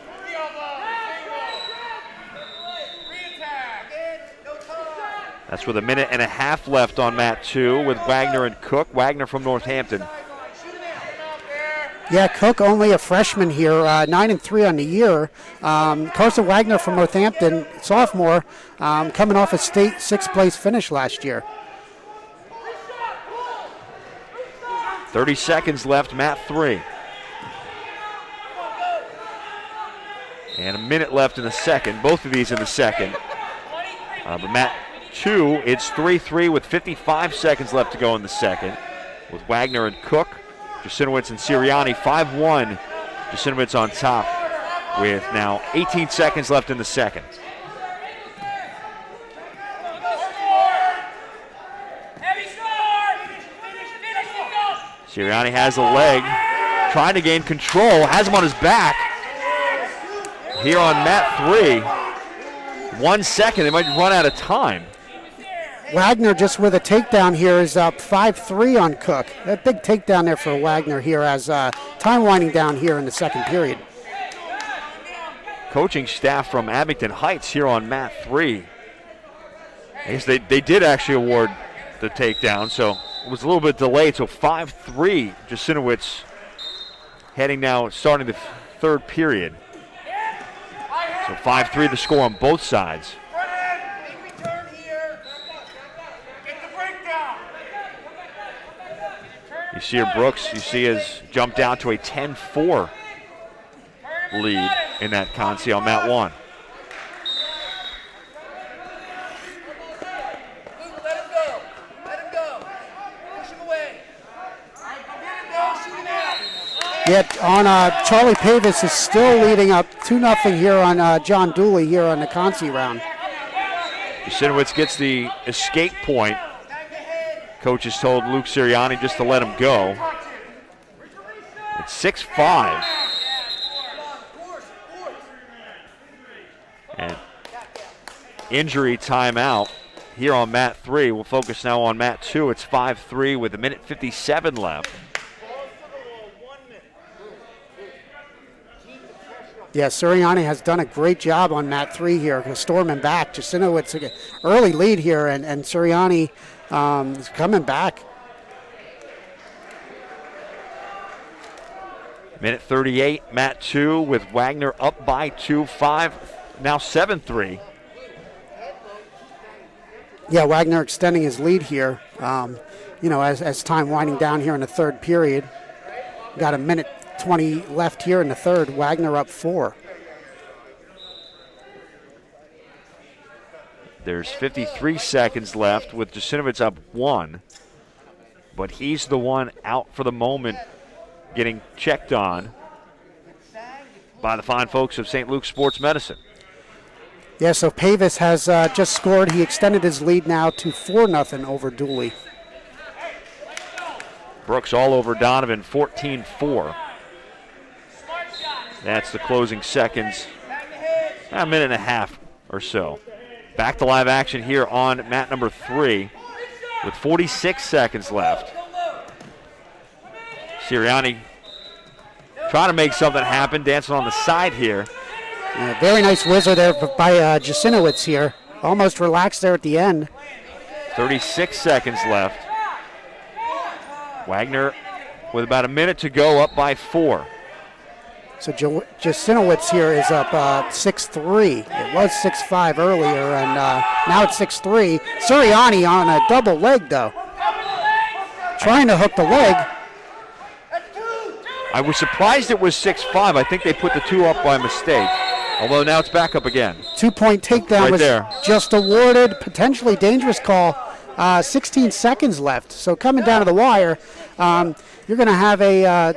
That's with a minute and a half left on mat 2 with Wagner and Cook. Wagner from Northampton. Yeah, Cook only a freshman here, 9-3 on the year. Carson Wagner from Northampton, sophomore, coming off a state 6th place finish last year. 30 seconds left, mat 3. And a minute left in the second. Both of these in the second. But mat 2, it's 3-3 with 55 seconds left to go in the second. With Wagner and Cook, Jasinowicz and Sirianni 5-1. Jasinowicz on top with now 18 seconds left in the second. Sirianni has a leg, trying to gain control, has him on his back. Here on mat 3, 1 second, they might run out of time. Wagner just with a takedown here is up 5-3 on Cook. That big takedown there for Wagner here as time winding down here in the second period. Coaching staff from Abington Heights here on mat 3. I guess they did actually award the takedown, so it was a little bit delayed. So 5-3, Jasinowicz heading now, starting the third period. So 5-3 the score on both sides. You see here Brooks, you see has jumped down to a 10-4 lead in that Consi on mat 1. Yet on Charlie Pavis is still leading up 2-0 here on John Dooley here on the Consi round. Jasinowicz gets the escape point. Coach has told Luke Sirianni just to let him go. It's 6-5. And injury timeout here on mat 3. We'll focus now on mat 2. It's 5-3 with a minute 57 left. Yeah, Sirianni has done a great job on mat 3 here, storming back. Jasinowicz, early lead here, and Sirianni is coming back. Minute 38, mat 2 with Wagner up by 2-5, now 7-3. Yeah, Wagner extending his lead here, as time winding down here in the third period. Got a minute 20 left here in the third. Wagner up 4. There's 53 seconds left with Jasinowicz up 1. But he's the one out for the moment, getting checked on by the fine folks of St. Luke's Sports Medicine. Yeah, so Pavis has just scored. He extended his lead now to 4-0 over Dooley. Brooks all over Donovan, 14-4. That's the closing seconds, a minute and a half or so. Back to live action here on mat number 3 with 46 seconds left. Sirianni trying to make something happen, dancing on the side here. Yeah, very nice whizzer there by Jasinowicz here. Almost relaxed there at the end. 36 seconds left. Wagner with about a minute to go, up by 4. So Jasinowicz here is up 6-3. It was 6-5 earlier, and now it's 6-3. Sirianni on a double leg, though. Trying to hook the leg. I was surprised it was 6-5. I think they put the 2 up by mistake, although now it's back up again. 2-point takedown right was there. Just awarded. Potentially dangerous call. 16 seconds left. So coming down to the wire, you're going to have a...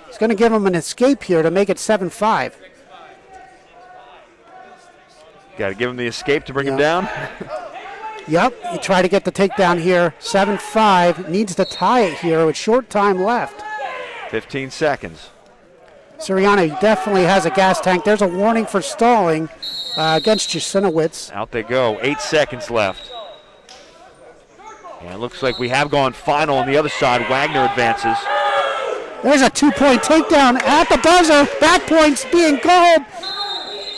It's going to give him an escape here to make it 7-5. Got to give him the escape to bring him down. Yep, he tried to get the takedown here. 7-5, needs to tie it here with short time left. 15 seconds. Sirianni definitely has a gas tank. There's a warning for stalling against Jasinowicz. Out they go, 8 seconds left. And it looks like we have gone final on the other side. Wagner advances. There's a 2-point takedown at the buzzer. Back points being called.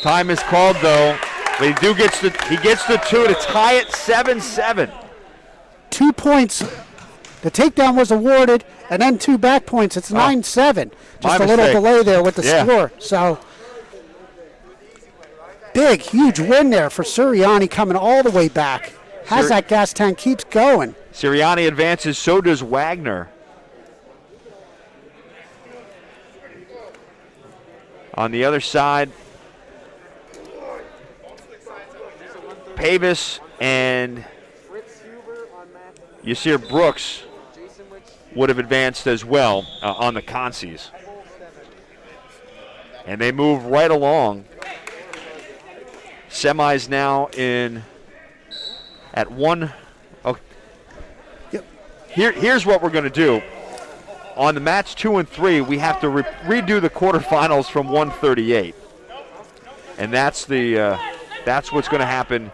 Time is called, though. But he gets the 2 to tie it 7-7. 2 points. The takedown was awarded, and then 2 back points. It's 9-7. Just a little delay there with the score. So, big, huge win there for Sirianni coming all the way back. Has that gas tank, keeps going. Sirianni advances, so does Wagner. On the other side, Pavis and Yasir Brooks would have advanced as well on the consies. And they move right along. Semis now in at 1. Oh, yep. Here's what we're going to do. On the match 2 and 3, we have to redo the quarterfinals from 138, and that's what's going to happen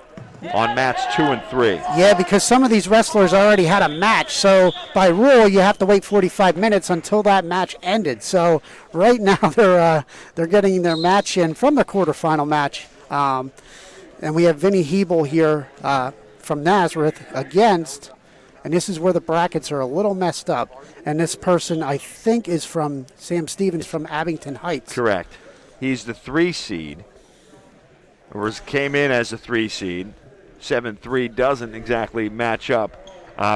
on match 2 and 3. Yeah, because some of these wrestlers already had a match, so by rule you have to wait 45 minutes until that match ended. So right now they're getting their match in from the quarterfinal match, and we have Vinny Hebel here from Nazareth against. And this is where the brackets are a little messed up. And this person, I think, is from Sam Stevens from Abington Heights. Correct. He's the 3 seed. Or came in as a 3 seed. 7-3 doesn't exactly match up.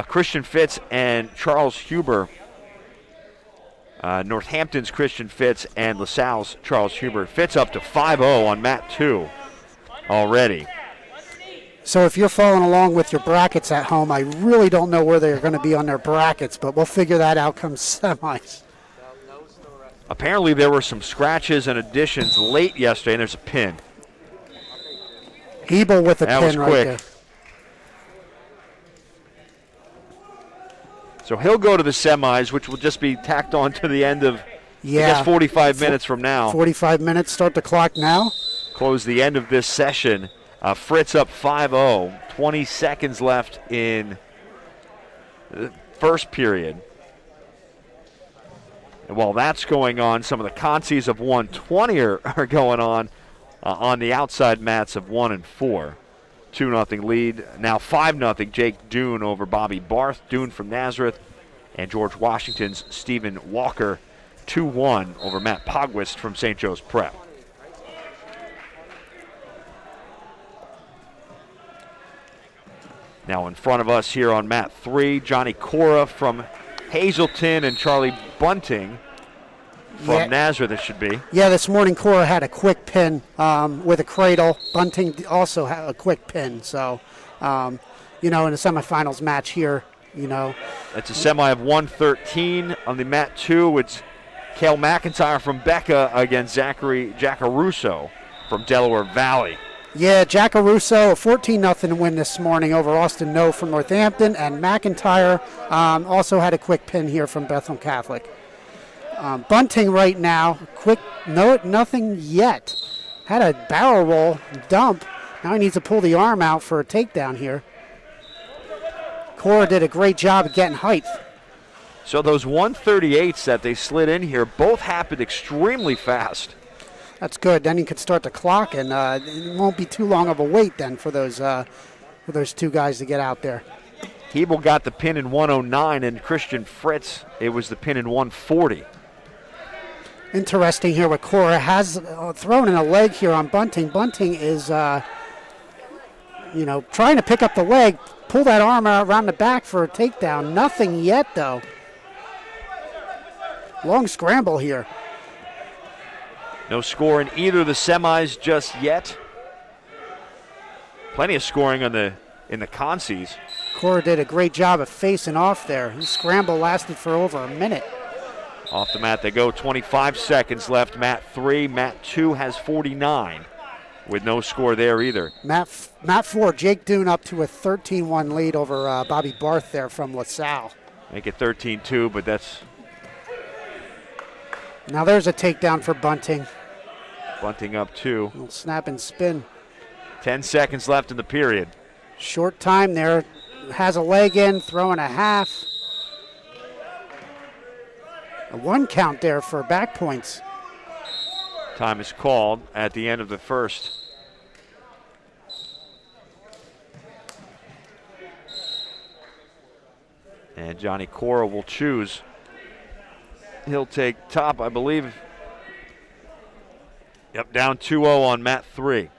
Christian Fitz and Charles Huber. Northampton's Christian Fitz and LaSalle's Charles Huber. Fitz up to 5-0 on mat 2 already. So if you're following along with your brackets at home, I really don't know where they're going to be on their brackets, but we'll figure that out come semis. Apparently there were some scratches and additions late yesterday, and there's a pin. Hebel with a pin right there. So he'll go to the semis, which will just be tacked on to the end of, I guess, 45 minutes from now. 45 minutes, start the clock now. Close the end of this session. Fritz up 5-0, 20 seconds left in the first period. And while that's going on, some of the consies of 120 are going on the outside mats of 1 and 4. 2-0 lead. Now 5-0 Jake Dune over Bobby Barth. Dune from Nazareth. And George Washington's Stephen Walker 2-1 over Matt Pogwist from St. Joe's Prep. Now in front of us here on mat 3, Johnny Cora from Hazleton and Charlie Bunting from Nazareth, it should be. Yeah, this morning Cora had a quick pin with a cradle. Bunting also had a quick pin. So, in the semifinals match here, It's a semi of 113. On the mat 2, it's Kale Mcintyre from Becca against Zachary Jackie Russo from Delaware Valley. Yeah, Jackie Russo, a 14-0 win this morning over Austin No from Northampton, and McIntyre also had a quick pin here from Bethlehem Catholic. Bunting right now, nothing yet. Had a barrel roll, dump. Now he needs to pull the arm out for a takedown here. Cora did a great job of getting height. So those 138s that they slid in here both happened extremely fast. That's good. Then you could start the clock, and it won't be too long of a wait then for those two guys to get out there. Hebel got the pin in 109, and Christian Fritz, it was the pin in 140. Interesting here what Cora has thrown in a leg here on Bunting. Bunting is, trying to pick up the leg, pull that arm out around the back for a takedown. Nothing yet, though. Long scramble here. No score in either of the semis just yet. Plenty of scoring in the consies. Cora did a great job of facing off there. The scramble lasted for over a minute. Off the mat they go, 25 seconds left. Mat 3, mat 2 has 49 with no score there either. Mat 4, Jake Dune up to a 13-1 lead over Bobby Barth there from LaSalle. Make it 13-2, but that's... Now there's a takedown for Bunting. Bunting up 2. Little snap and spin. 10 seconds left in the period. Short time there. Has a leg in, throwing a half. A 1 count there for back points. Time is called at the end of the first. And Johnny Cora will choose. He'll take top, I believe. Yep, down 2-0 on mat 3.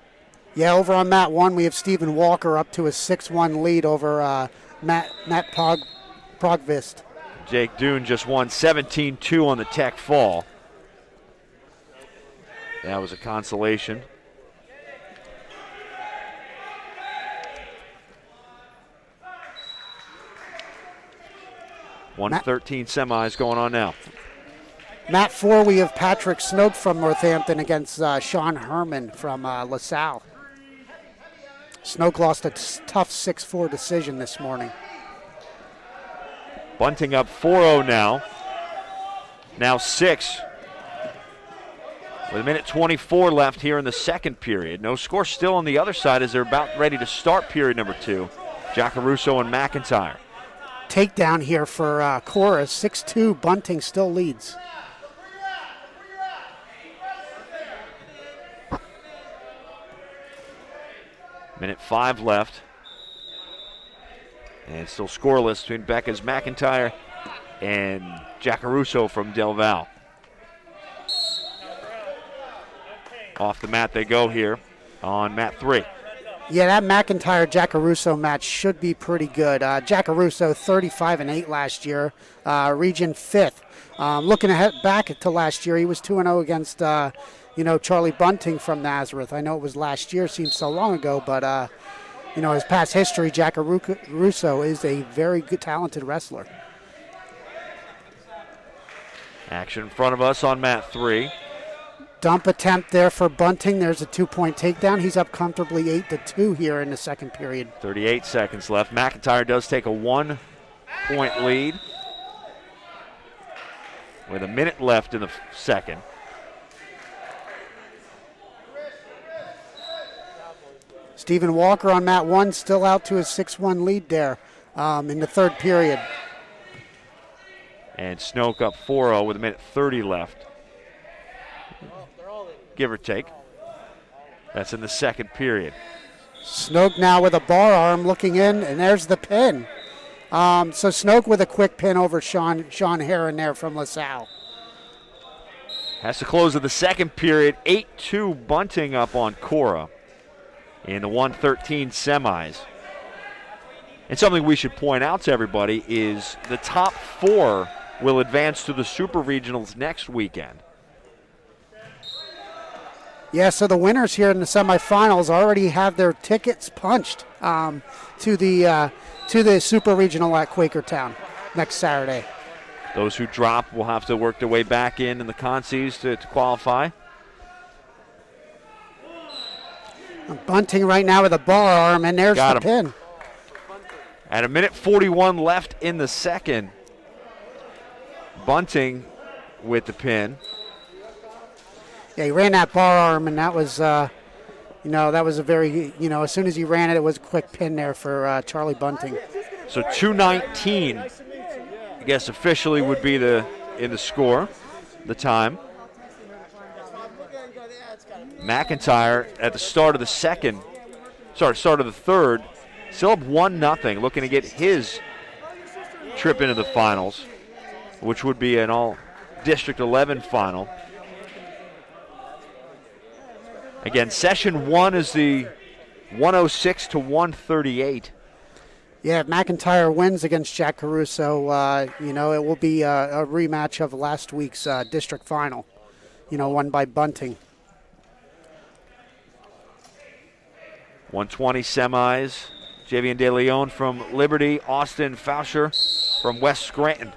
Yeah, over on mat 1, we have Stephen Walker up to a 6-1 lead over Matt Progvist. Jake Doon just won 17-2 on the tech fall. That was a consolation. One 13 semis going on now. Mat 4, we have Patrick Snoke from Northampton against Sean Herman from LaSalle. Snoke lost a tough 6-4 decision this morning. Bunting up 4-0 now. Now 6. With a minute 24 left here in the second period. No score still on the other side as they're about ready to start period number 2. Jackie Russo and McIntyre. Takedown here for Cora. 6-2, Bunting still leads. Minute 5 left. And still scoreless between Becca's McIntyre and Jackie Russo from Del Val. Off the mat they go here on mat 3. Yeah, that McIntyre-Jackie Russo match should be pretty good. Jackie Russo 35-8 last year, region 5th. Looking ahead back to last year, he was 2-0 against Charlie Bunting from Nazareth. I know it was last year, seems so long ago, but his past history, Jackie Russo is a very good, talented wrestler. Action in front of us on mat 3. Dump attempt there for Bunting. There's a 2-point takedown. He's up comfortably 8-2 here in the second period. 38 seconds left. McIntyre does take a 1-point lead with a minute left in the second. Stephen Walker on mat 1, still out to a 6-1 lead there in the third period. And Snoke up 4-0 with a minute 30 left. Give or take. That's in the second period. Snoke now with a bar arm looking in, and there's the pin. So Snoke with a quick pin over Sean Herman there from LaSalle. Has to close of the second period. 8-2 Bunting up on Cora in the 113 semis. And something we should point out to everybody is the top 4 will advance to the Super Regionals next weekend. Yeah, so the winners here in the semifinals already have their tickets punched to the Super Regional at Quakertown next Saturday. Those who drop will have to work their way back in the consies to qualify. Bunting right now with a bar arm, and there's the pin. At a minute 41 left in the second, Bunting with the pin. Yeah, he ran that bar arm, and that was, that was a very, as soon as he ran it, it was a quick pin there for Charlie Bunting. So 2:19, I guess officially would be the score, the time. McIntyre at the start of the start of the third, still up 1-0, looking to get his trip into the finals, which would be an all District 11 final. Again, session 1 is the 106 to 138. Yeah, if McIntyre wins against Jack Caruso, it will be a rematch of last week's district final, won by Bunting. 120 semis. Javian De Leon from Liberty, Austin Fauscher from West Scranton.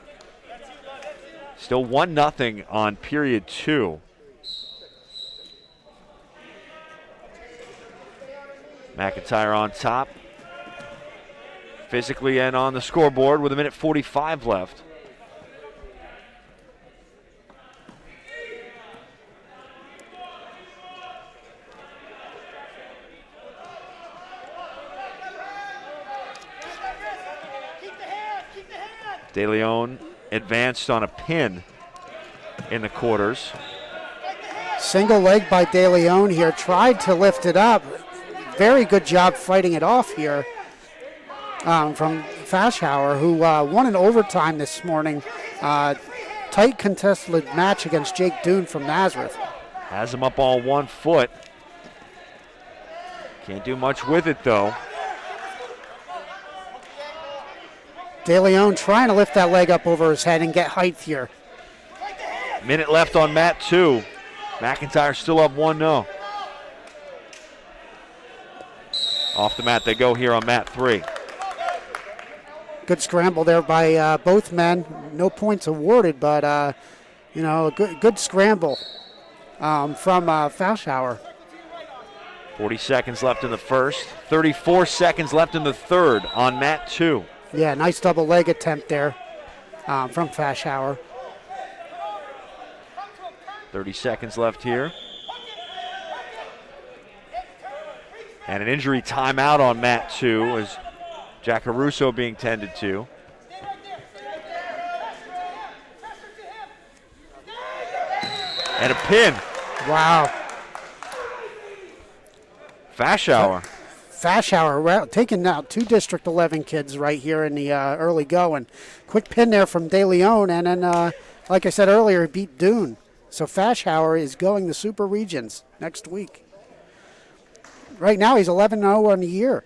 Still 1-0 on period 2. McIntyre on top. Physically and on the scoreboard with a minute 45 left. De Leon advanced on a pin in the quarters. Single leg by De Leon here. Tried to lift it up. Very good job fighting it off here from Fashauer, who won in overtime this morning. Tight contested match against Jake Doon from Nazareth. Has him up on 1 foot. Can't do much with it, though. De Leon trying to lift that leg up over his head and get height here. Minute left on mat 2. McIntyre still up 1-0. Off the mat they go here on mat 3. Good scramble there by both men. No points awarded, but a good scramble from Fashauer. 40 seconds left in the first. 34 seconds left in the third on mat 2. Yeah, nice double leg attempt there from Fashauer. 30 seconds left here. And an injury timeout on mat 2 as Jackie Russo being tended to. And a pin. Wow. Fashauer taking out 2 District 11 kids right here in the early going. Quick pin there from De Leon, and then, like I said earlier, he beat Doon. So Fashauer is going to Super Regions next week. Right now he's 11-0 on the year.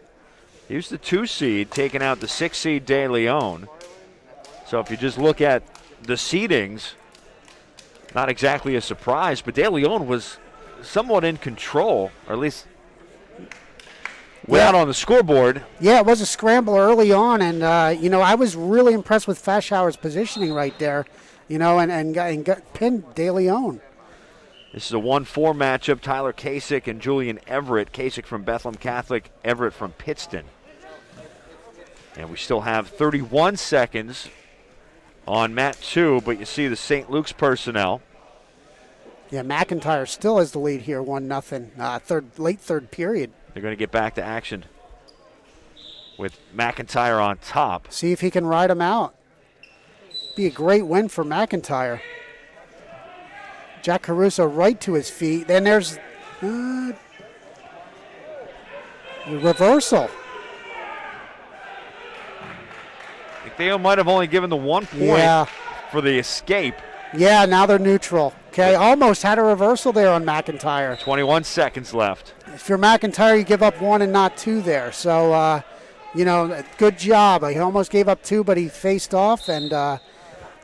He was the 2 seed, taking out the 6 seed De Leon. So if you just look at the seedings, not exactly a surprise, but De Leon was somewhat in control, or at least without on the scoreboard. Yeah, it was a scramble early on, and I was really impressed with Fashauer's positioning right there, and got pinned De Leon. This is a 1-4 matchup. Tyler Kasich and Julian Everett. Kasich from Bethlehem Catholic, Everett from Pittston. And we still have 31 seconds on mat 2, but you see the St. Luke's personnel. Yeah, McIntyre still has the lead here, 1-0, late third period. They're going to get back to action with McIntyre on top. See if he can ride him out. Be a great win for McIntyre. Jack Caruso right to his feet. Then there's the reversal. I think they might have only given the 1 point for the escape. Yeah, now they're neutral. Okay, almost had a reversal there on McIntyre. 21 seconds left. If you're McIntyre, you give up 1 and not 2 there. So, good job. He almost gave up 2, but he faced off, and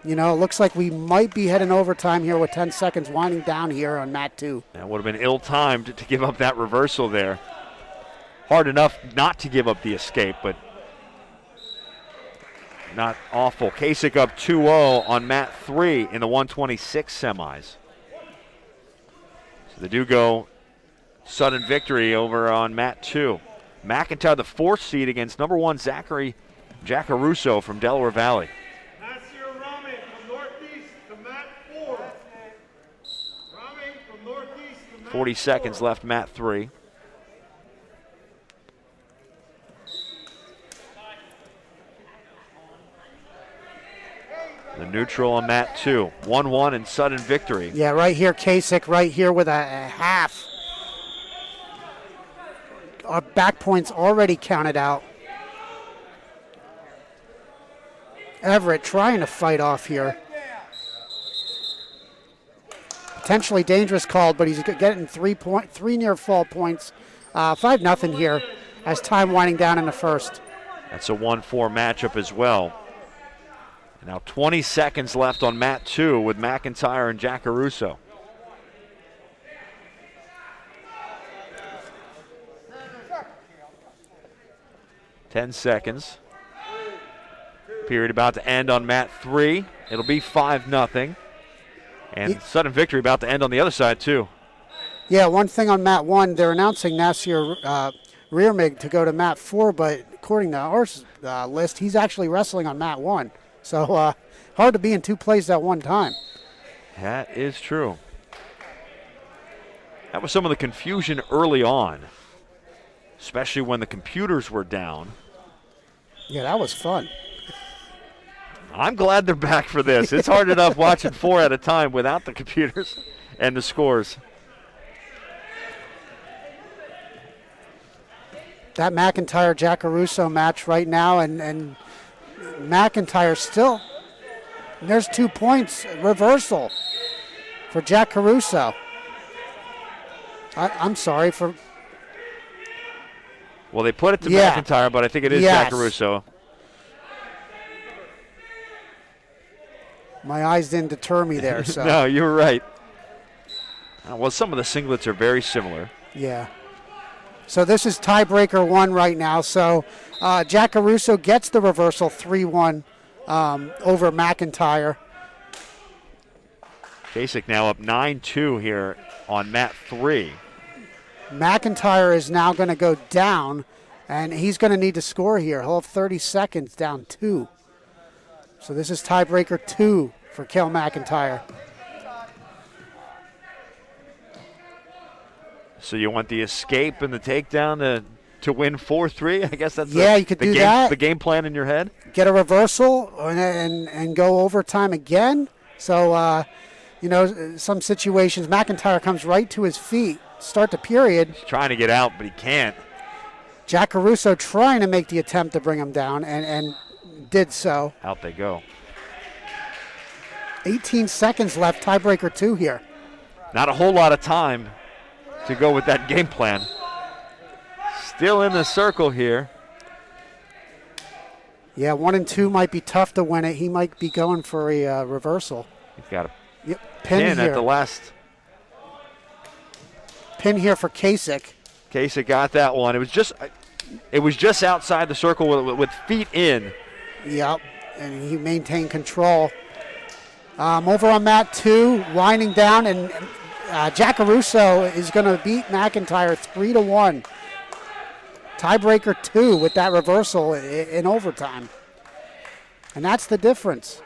it looks like we might be heading overtime here with 10 seconds winding down here on mat 2. That would have been ill-timed to give up that reversal there. Hard enough not to give up the escape, but not awful. Kasich up 2-0 on mat 3 in the 126 semis. So they do go sudden victory over on mat 2. McIntyre, the 4th seed, against number 1 Zachary Jackie Russo from Delaware Valley. 40 seconds left, mat 3. The neutral on mat 2. 1-1 and sudden victory. Yeah, right here, Kasich right here with a half. Our back points already counted out. Everett trying to fight off here. Potentially dangerous call, but he's getting 3 near fall points. 5-0 here as time winding down in the first. That's a 1-4 matchup as well. Now 20 seconds left on mat 2 with McIntyre and Jackie Russo. Ten seconds. Period about to end on mat 3. It'll be 5-0. And sudden victory about to end on the other side, too. Yeah, one thing on mat 1, they're announcing Nasir Rearmig to go to mat 4, but according to our list, he's actually wrestling on mat 1. So hard to be in 2 places at one time. That is true. That was some of the confusion early on, especially when the computers were down. Yeah, that was fun. I'm glad they're back for this. It's hard enough watching 4 at a time without the computers and the scores. That McIntyre-Jackie Russo match right now, and McIntyre still, there's 2 points, reversal for Jackie Russo. I'm sorry for... Well, they put it to McIntyre, but I think it is Jackie Russo. My eyes didn't deter me there. So. No, you were right. Well, some of the singlets are very similar. Yeah. So this is tiebreaker 1 right now. So Jackie Russo gets the reversal 3-1 over McIntyre. Kasich now up 9-2 here on mat 3. McIntyre is now going to go down, and he's going to need to score here. He'll have 30 seconds, down 2. So this is tiebreaker 2 for Kale McIntyre. So you want the escape and the takedown to win 4-3? I guess that's you could do that. The game plan in your head? Get a reversal and go overtime again. So, some situations, McIntyre comes right to his feet, start the period. He's trying to get out, but he can't. Jackie Russo trying to make the attempt to bring him down and did so. Out they go. 18 seconds left, tiebreaker 2 here. Not a whole lot of time to go with that game plan. Still in the circle here. Yeah, 1 and 2 might be tough to win it. He might be going for a reversal. He's got a pin here. At the last. Pin here for Kasich. Kasich got that one. It was just outside the circle with feet in. Yep, and he maintained control. Over on mat 2, winding down, and Jackie Russo is going to beat McIntyre 3-1. Tiebreaker 2 with that reversal in overtime. And that's the difference.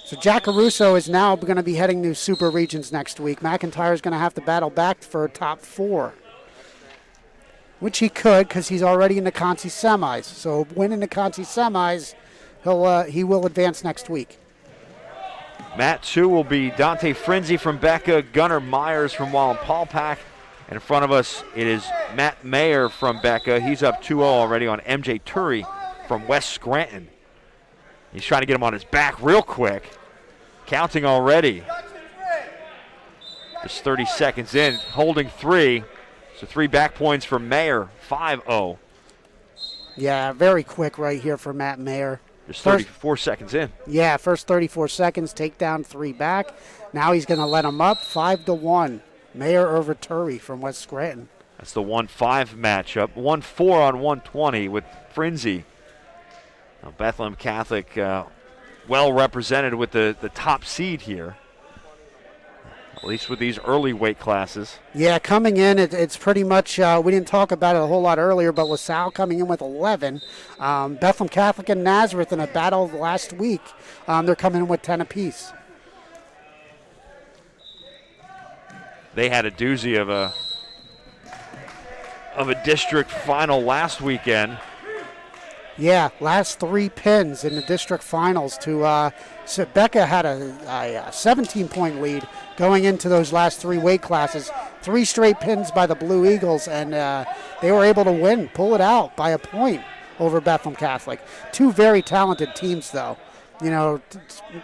So Jackie Russo is now going to be heading to Super Regions next week. McIntyre is going to have to battle back for a top 4. Which he could because he's already in the Conci semis. So winning the Conci semis, he will advance next week. Mat 2 will be Dante Frenzy from Becca, Gunnar Myers from Wallenpaupack. And in front of us, it is Matt Mayer from Becca. He's up 2-0 already on MJ Turi from West Scranton. He's trying to get him on his back real quick. Counting already. Just 30 seconds in, holding 3. So 3 back points for Mayer, 5-0. Yeah, very quick right here for Matt Mayer. Just 34 seconds in. Yeah, first 34 seconds, take down 3 back. Now he's going to let him up, 5-1. Mayer over Turi from West Scranton. That's the 1-5 matchup. 1-4 on 120 with Frenzy. Now Bethlehem Catholic well represented with the top seed here. At least with these early weight classes. Yeah, coming in, it's pretty much, we didn't talk about it a whole lot earlier, but Lasalle coming in with 11. Bethlehem Catholic and Nazareth in a battle last week, they're coming in with 10 apiece. They had a doozy of a district final last weekend. Yeah, last 3 pins in the district finals so Becca had a 17-point lead going into those last 3 weight classes. 3 straight pins by the Blue Eagles, and they were able to pull it out by a point over Bethlehem Catholic. 2 very talented teams, though.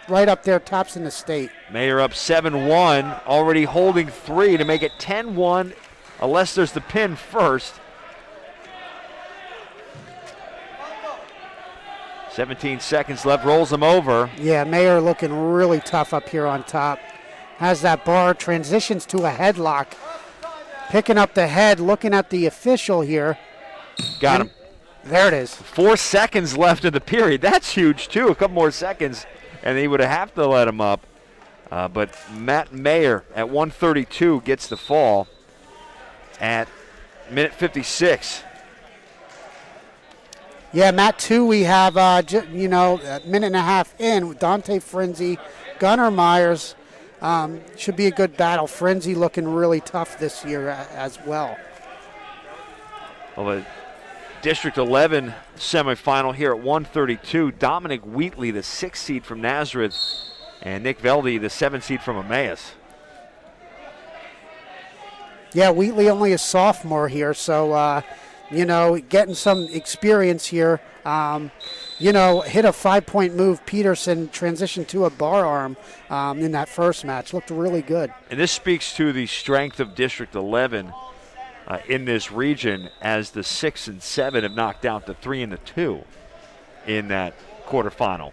Right up there, tops in the state. Mayer up 7-1, already holding 3 to make it 10-1, unless there's the pin first. 17 seconds left, rolls him over. Yeah, Mayer looking really tough up here on top. Has that bar, transitions to a headlock. Picking up the head, looking at the official here. Got him. There it is. 4 seconds left in the period. That's huge, too. A couple more seconds, and he would have to let him up. But Matt Mayer at 132 gets the fall at minute 56. Yeah, Mat 2, we have, a minute and a half in with Dante Frenzy, Gunnar Myers. Should be a good battle. Frenzy looking really tough this year as well. Well, District 11 semifinal here at 132. Dominic Wheatley, the 6th seed from Nazareth, and Nick Velde, the 7th seed from Emmaus. Yeah, Wheatley only a sophomore here, so, getting some experience here. Hit a 5-point move. Peterson transitioned to a bar arm in that first match. Looked really good. And this speaks to the strength of District 11 in this region, as the 6 and 7 have knocked out the 3 and the 2 in that quarterfinal.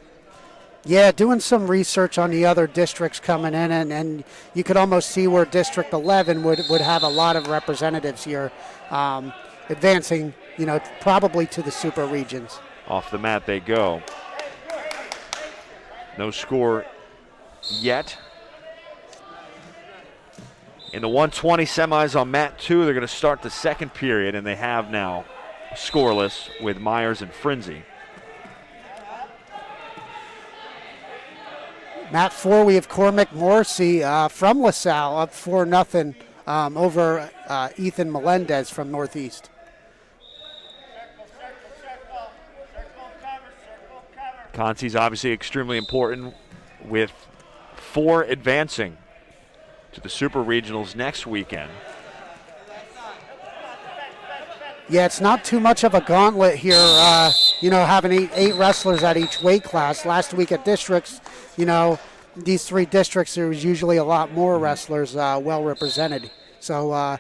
Yeah, doing some research on the other districts coming in, and you could almost see where District 11 would have a lot of representatives here advancing, probably to the super regions. Off the mat they go. No score yet. In the 120 semis on mat 2, they're going to start the second period, and they have now scoreless with Myers and Frenzy. Mat 4, we have Cormac Morrissey from LaSalle up 4-0 over Ethan Melendez from Northeast. Conti's obviously extremely important, with 4 advancing to the Super Regionals next weekend. Yeah, it's not too much of a gauntlet here, having eight wrestlers at each weight class. Last week at districts, these 3 districts, there was usually a lot more wrestlers well represented. So, a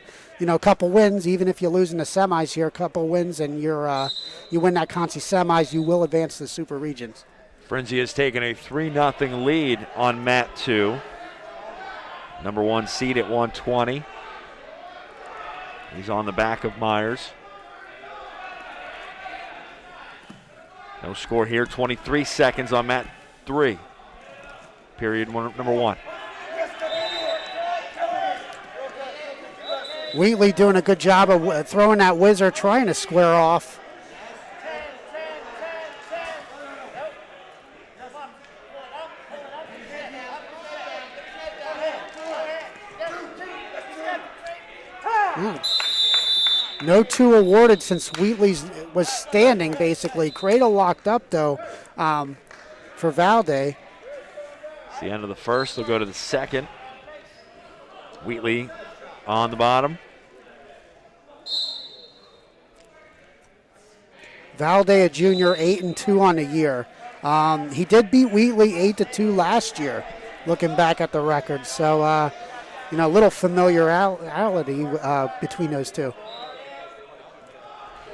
couple wins, even if you lose in the semis here, a couple wins and you win that Conti semis, you will advance to the Super Regions. Frenzy has taken a 3-0 lead on mat 2. Number 1 seed at 120. He's on the back of Myers. No score here, 23 seconds on mat 3. Period number 1. Wheatley doing a good job of throwing that whizzer, trying to square off. No 2 awarded since Wheatley's was standing, basically. Cradle locked up, though, for Valde. It's the end of the first. They'll go to the second. Wheatley on the bottom. Valde, a junior, 8-2 on the year. He did beat Wheatley 8-2 last year, looking back at the record. So, a little familiarity between those 2.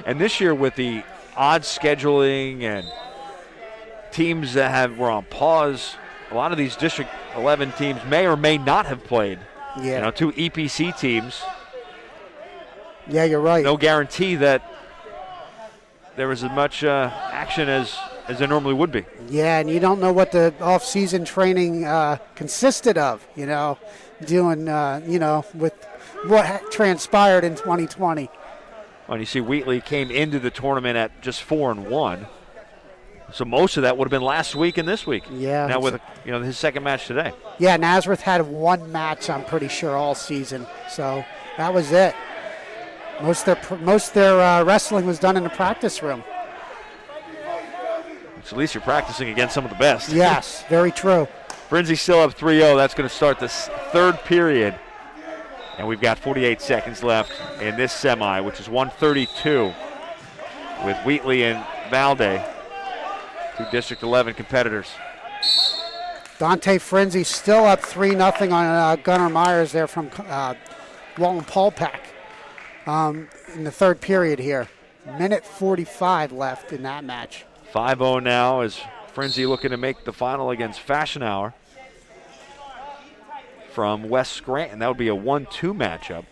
And this year, with the odd scheduling and teams that were on pause, a lot of these District 11 teams may or may not have played. Yeah. 2 EPC teams. Yeah, you're right. No guarantee that there was as much action as there normally would be. Yeah, and you don't know what the off-season training consisted of, doing, with what transpired in 2020. Well, you see Wheatley came into the tournament at just 4-1. So most of that would have been last week and this week. Yeah. Now with his second match today. Yeah, Nazareth had 1 match, I'm pretty sure, all season. So that was it. Most of their wrestling was done in the practice room. So at least you're practicing against some of the best. Yes, very true. Frenzy still up 3-0. That's going to start this third period. And we've got 48 seconds left in this semi, which is 132 with Wheatley and Valde, 2 District 11 competitors. Dante Frenzy still up 3-0 on Gunnar Myers there from Walton Paulpack in the third period here. Minute 45 left in that match. 5-0 now as Frenzy looking to make the final against Fashion Hour from West Scranton. That would be a 1-2 matchup.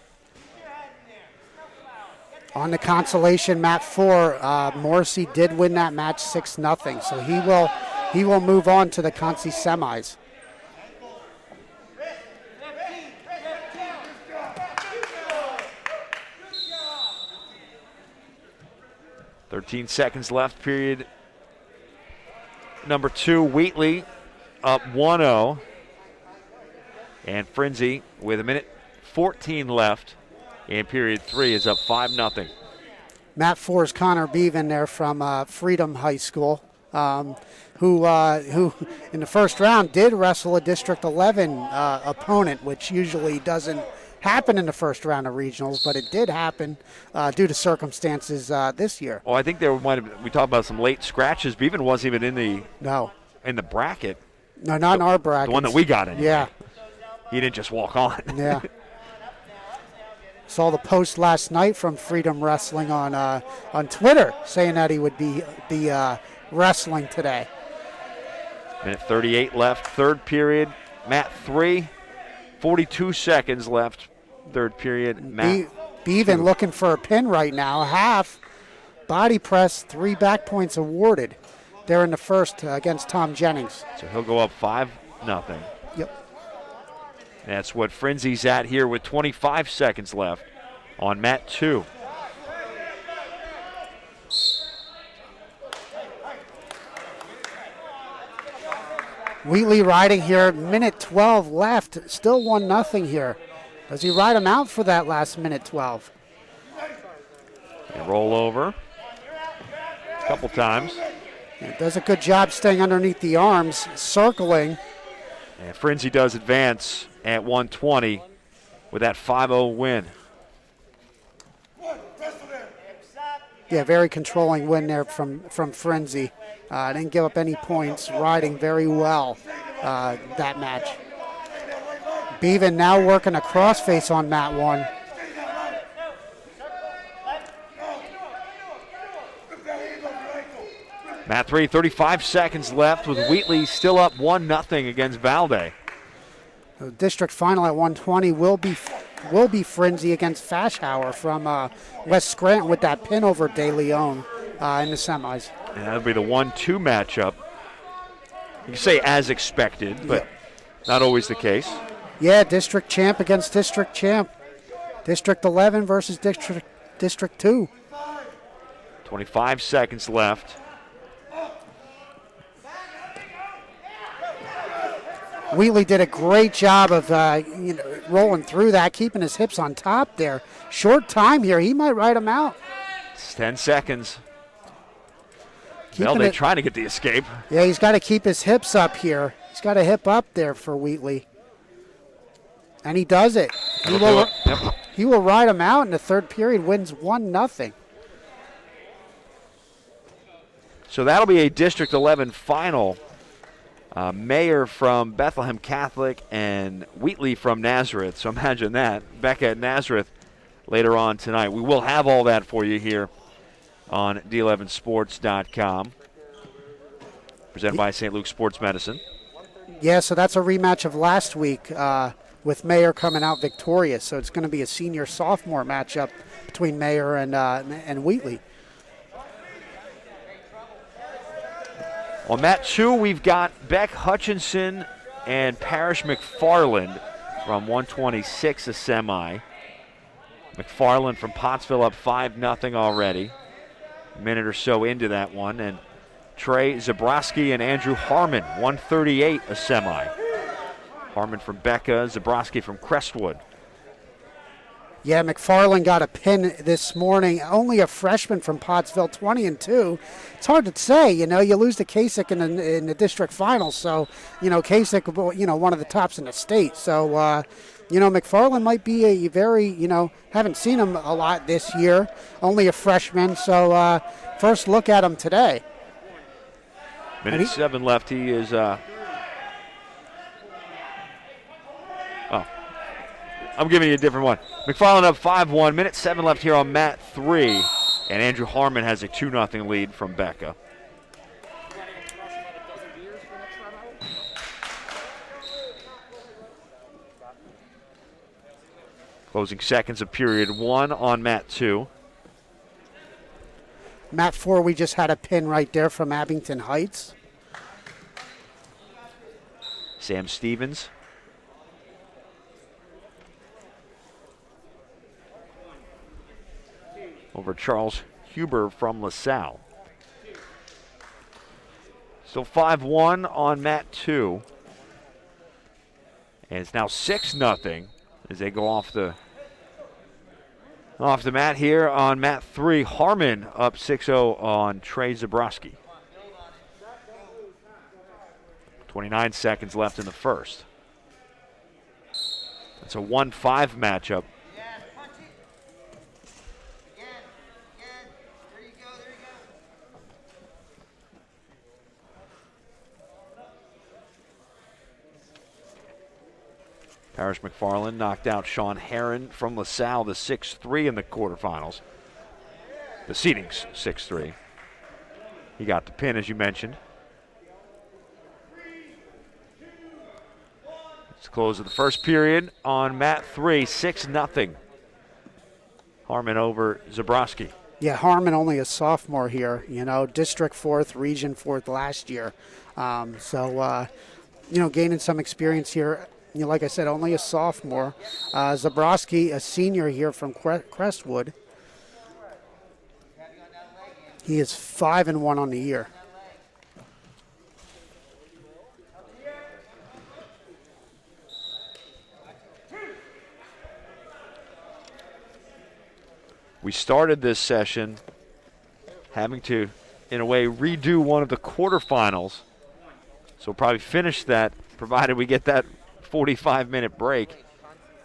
On the consolation mat 4, Morrissey did win that match 6-0, so he will move on to the Consi semis. .13 seconds left, period number 2. Wheatley up 1-0. And Frenzy with 1:14 left in period 3 is up 5-0. Mat 4's Connor Bevan there from Freedom High School, who in the first round did wrestle a District 11 opponent, which usually doesn't happen in the first round of regionals, but it did happen due to circumstances this year. Well, I think we talked about some late scratches. Bevan wasn't even in the bracket. No, not in our bracket. The one that we got in. Yeah. He didn't just walk on. Yeah. Saw the post last night from Freedom Wrestling on Twitter saying that he would be wrestling today. Minute 38 left, third period. Mat 3, 42 seconds left, third period. Bevan looking for a pin right now. Half body press, 3 back points awarded. They're in the first against Tom Jennings. So he'll go up 5-0. Yep. That's what Frenzy's at here with 25 seconds left on mat 2. Wheatley riding here, minute 12 left, still 1-0 here. Does he ride him out for that last minute 12? They roll over a couple times. Does a good job staying underneath the arms, circling. And Frenzy does advance at 120 with that 5-0 win. Yeah, very controlling win there from Frenzy. Didn't give up any points, riding very well that match. Bevan now working a crossface on mat 1. Mat 3, 35 seconds left with Wheatley still up 1-0 against Valde. The district final at 120 will be Frenzy against Fashauer from West Scranton with that pin over De Leon in the semis. And that'll be the 1-2 matchup. You can say as expected, but not always the case. Yeah, district champ against district champ. District 11 versus District 2. 25 seconds left. Wheatley did a great job of rolling through that, keeping his hips on top there. Short time here. He might ride him out. It's 10 seconds. Valde trying to get the escape. Yeah, he's got to keep his hips up here. He's got a hip up there for Wheatley. And he does it. He will ride him out in the third period, wins 1-0. So that'll be a District 11 final. Mayor from Bethlehem Catholic and Wheatley from Nazareth. So imagine that. Becca at Nazareth later on tonight. We will have all that for you here on D11sports.com. Presented by St. Luke Sports Medicine. Yeah, so that's a rematch of last week with Mayor coming out victorious. So it's going to be a senior-sophomore matchup between Mayor and Wheatley. On mat 2, we've got Beck Hutchinson and Parrish McFarland from 126, a semi. McFarland from Pottsville up 5-0 already. A minute or so into that one. And Trey Zabrowski and Andrew Harmon, 138, a semi. Harmon from Becca, Zabrowski from Crestwood. Yeah, McFarland got a pin this morning. Only a freshman from Pottsville, 20-2. It's hard to say, you lose to Kasich in the district finals. So, Kasich, one of the tops in the state. So, McFarland might be a very, haven't seen him a lot this year. Only a freshman. So, first look at him today. Minute 7 left. He is, I'm giving you a different one. McFarland up 5-1. Minute 7 left here on mat 3. And Andrew Harmon has a 2-0 lead from Becca. Closing seconds of period 1 on mat 2. Mat 4, we just had a pin right there from Abington Heights. Sam Stevens. Over Charles Huber from LaSalle. Still 5-1 on mat 2. And it's now 6-0 as they go off the Off the mat here on mat 3, Harmon up 6-0 on Trey Zabrowski. 29 seconds left in the first. It's a 1-5 matchup. Parrish McFarland knocked out Sean Herman from LaSalle, the 6-3 in the quarterfinals. The seeding's 6-3. He got the pin, as you mentioned. It's the close of the first period on mat 3, 6-0. Harmon over Zabrowski. Yeah, Harmon only a sophomore here, district 4th, region 4th last year. Gaining some experience here. Like I said, only a sophomore. Zabrowski, a senior here from Crestwood. He is 5-1 on the year. We started this session having to, in a way, redo one of the quarterfinals. So we'll probably finish that, provided we get that 45-minute break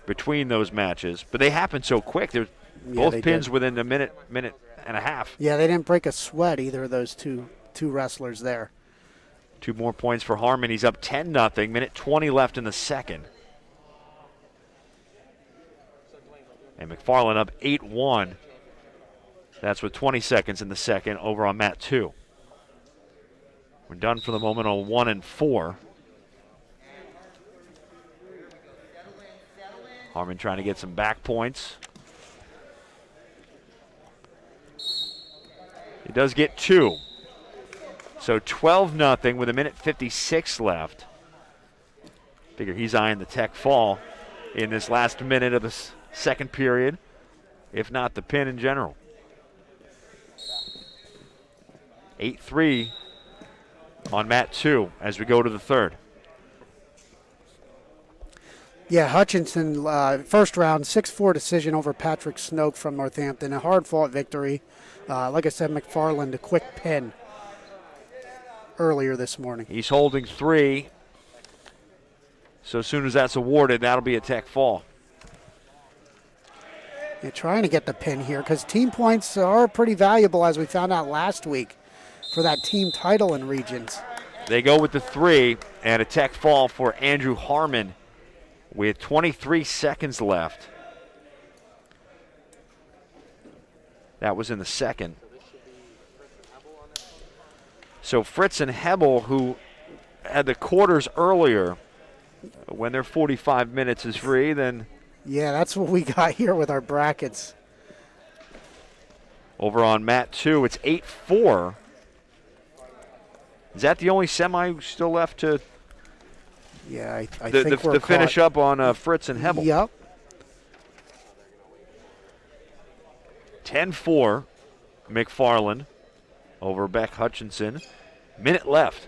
between those matches. But they happen so quick. They're both pins within a minute and a half. Yeah, they didn't break a sweat, either of those two wrestlers there. 2 more points for Harmon. He's up 10-0. Minute 20 left in the second. And McFarland up 8-1. That's with 20 seconds in the second over on mat 2. We're done for the moment on 1 and 4. Harmon trying to get some back points. He does get 2. So 12-0 with a minute 56 left. Figure he's eyeing the tech fall in this last minute of the second period, if not the pin in general. 8-3 on mat 2 as we go to the third. Yeah, Hutchinson, first round, 6-4 decision over Patrick Snoke from Northampton. A hard-fought victory. Like I said, McFarland, a quick pin earlier this morning. He's holding 3. So as soon as that's awarded, that'll be a tech fall. You're trying to get the pin here because team points are pretty valuable, as we found out last week, for that team title in regions. They go with the 3 and a tech fall for Andrew Harmon with 23 seconds left. That was in the second. So Fritz and Hebel, who had the quarters earlier, when their 45 minutes is free, then... Yeah, that's what we got here with our brackets. Over on mat 2, it's 8-4. Is that the only semi still left to... Yeah, I think we're the finish up on Fritz and Hebel. Yep. 10-4, McFarland over Beck Hutchinson. Minute left.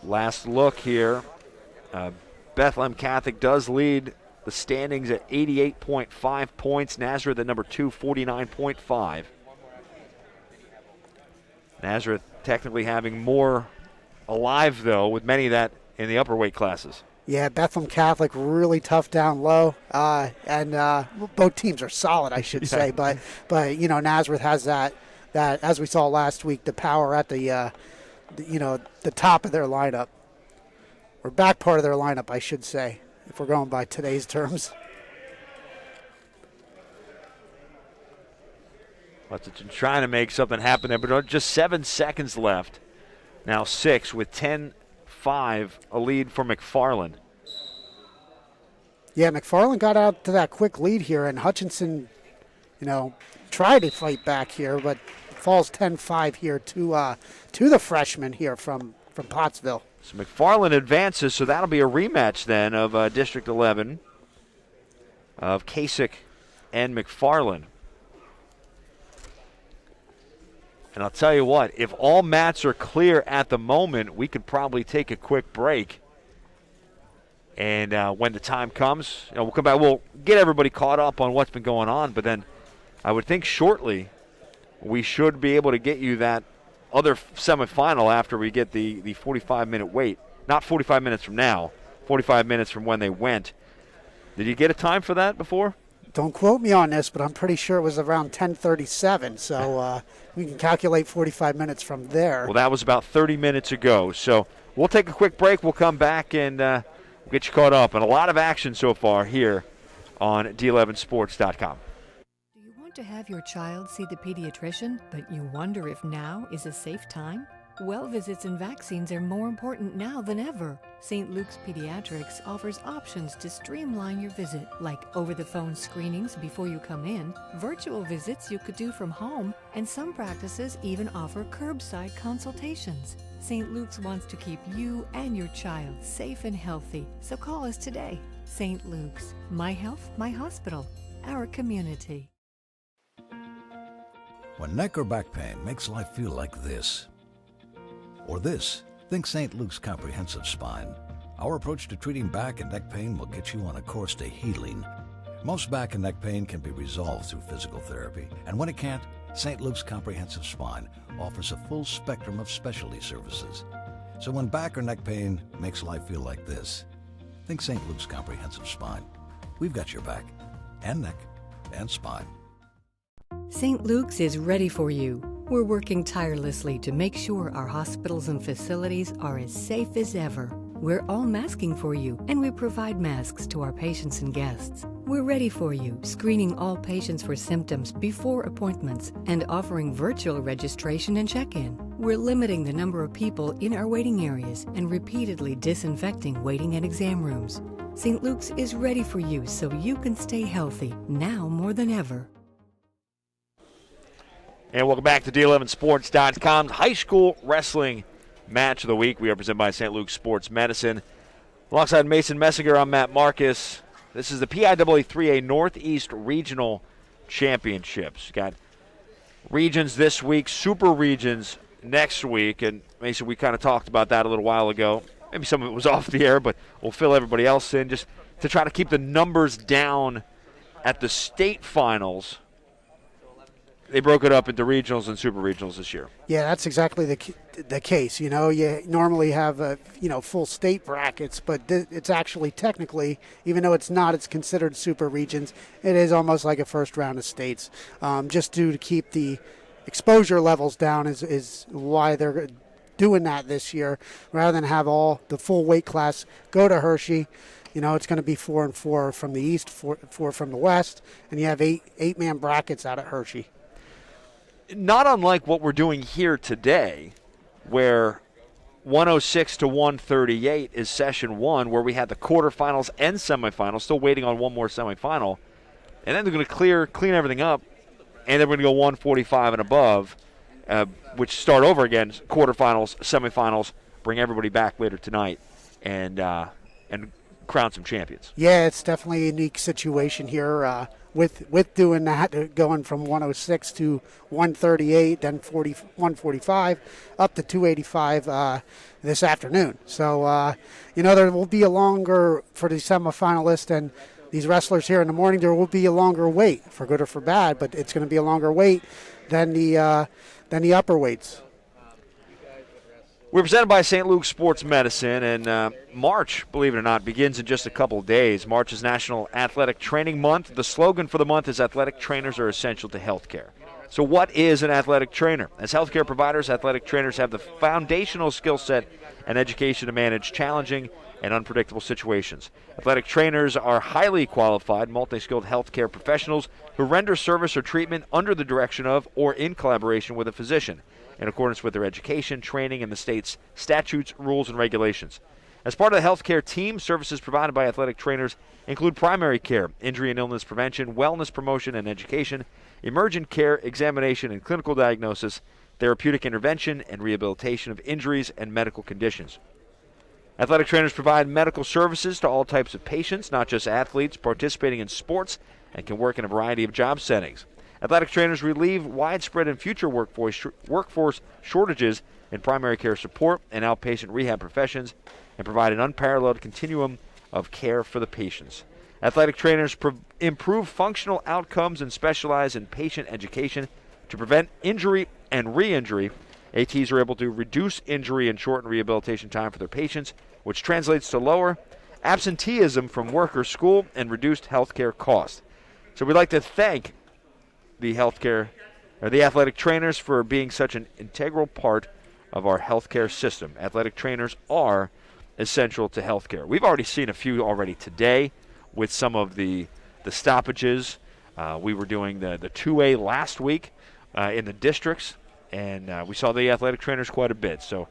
Last look here. Bethlehem Catholic does lead the standings at 88.5 points. Nazareth at number 2, 49.5. Nazareth technically having more alive, though, with many of that in the upper weight classes. Yeah, Bethlehem Catholic really tough down low, and both teams are solid, I should say. But Nazareth has that as we saw last week, the power at the top of their lineup, or back part of their lineup, I should say, if we're going by today's terms. Hutchinson trying to make something happen there, but just 7 seconds left. Now 6 with 10-5, a lead for McFarland. Yeah, McFarland got out to that quick lead here, and Hutchinson, tried to fight back here, but falls 10-5 here to the freshman here from Pottsville. So McFarland advances, so that'll be a rematch then of District 11 of Kasich and McFarland. And I'll tell you what, if all mats are clear at the moment, we could probably take a quick break. And when the time comes, we'll come back. We'll get everybody caught up on what's been going on. But then I would think shortly we should be able to get you that other semifinal after we get the 45-minute wait. Not 45 minutes from now, 45 minutes from when they went. Did you get a time for that before? Don't quote me on this, but I'm pretty sure it was around 10:37. So we can calculate 45 minutes from there. Well, that was about 30 minutes ago. So we'll take a quick break. We'll come back and we'll get you caught up. And a lot of action so far here on D11sports.com. Do you want to have your child see the pediatrician, but you wonder if now is a safe time? Well visits and vaccines are more important now than ever. St. Luke's Pediatrics offers options to streamline your visit, like over-the-phone screenings before you come in, virtual visits you could do from home, and some practices even offer curbside consultations. St. Luke's wants to keep you and your child safe and healthy, so call us today. St. Luke's, my health, my hospital, our community. When neck or back pain makes life feel like this, or this, think St. Luke's Comprehensive Spine. Our approach to treating back and neck pain will get you on a course to healing. Most back and neck pain can be resolved through physical therapy, and when it can't, St. Luke's Comprehensive Spine offers a full spectrum of specialty services. So when back or neck pain makes life feel like this, think St. Luke's Comprehensive Spine. We've got your back, and neck, and spine. St. Luke's is ready for you. We're working tirelessly to make sure our hospitals and facilities are as safe as ever. We're all masking for you, and we provide masks to our patients and guests. We're ready for you, screening all patients for symptoms before appointments and offering virtual registration and check-in. We're limiting the number of people in our waiting areas and repeatedly disinfecting waiting and exam rooms. St. Luke's is ready for you so you can stay healthy, now more than ever. And welcome back to D11sports.com's high school wrestling match of the week. We are presented by St. Luke's Sports Medicine. Alongside Mason Messinger, I'm Matt Marcus. This is the PIAA 3A Northeast Regional Championships. Got regions this week, super regions next week. And Mason, we kind of talked about that a little while ago. Maybe some of it was off the air, but we'll fill everybody else in just to try to keep the numbers down at the state finals. They broke it up into regionals and super regionals this year. Yeah, that's exactly the case. You normally have full state brackets, but it's actually technically, even though it's not, it's considered super regions. It is almost like a first round of states, just due to keep the exposure levels down is why they're doing that this year, rather than have all the full weight class go to Hershey. It's going to be 4 and 4 from the east, 4 from the west, and you have eight-man brackets out at Hershey. Not unlike what we're doing here today, where 106 to 138 is session 1, where we had the quarterfinals and semifinals, still waiting on one more semifinal. And then they're going to clean everything up, and then we're going to go 145 and above, which start over again, quarterfinals, semifinals, bring everybody back later tonight, and crown some champions. Yeah, it's definitely a unique situation here. With doing that, going from 106 to 138, then 145, up to 285 this afternoon. So, there will be a longer, for the semifinalists and these wrestlers here in the morning, there will be a longer wait, for good or for bad, but it's going to be a longer wait than the upper weights. We're presented by St. Luke's Sports Medicine, and March, believe it or not, begins in just a couple of days. March is National Athletic Training Month. The slogan for the month is athletic trainers are essential to healthcare. So what is an athletic trainer? As healthcare providers, athletic trainers have the foundational skill set and education to manage challenging and unpredictable situations. Athletic trainers are highly qualified, multi-skilled healthcare professionals who render service or treatment under the direction of or in collaboration with a physician, in accordance with their education, training, and the state's statutes, rules, and regulations. As part of the healthcare team, services provided by athletic trainers include primary care, injury and illness prevention, wellness promotion and education, emergent care, examination and clinical diagnosis, therapeutic intervention, and rehabilitation of injuries and medical conditions. Athletic trainers provide medical services to all types of patients, not just athletes participating in sports, and can work in a variety of job settings. Athletic trainers relieve widespread and future workforce shortages in primary care support and outpatient rehab professions and provide an unparalleled continuum of care for the patients. Athletic trainers improve functional outcomes and specialize in patient education to prevent injury and re-injury. ATs are able to reduce injury and shorten rehabilitation time for their patients, which translates to lower absenteeism from work or school and reduced healthcare costs. So we'd like to thank the athletic trainers for being such an integral part of our healthcare system. Athletic trainers are essential to healthcare. We've already seen a few already today with some of the stoppages. We were doing the 2A last week in the districts, and we saw the athletic trainers quite a bit. So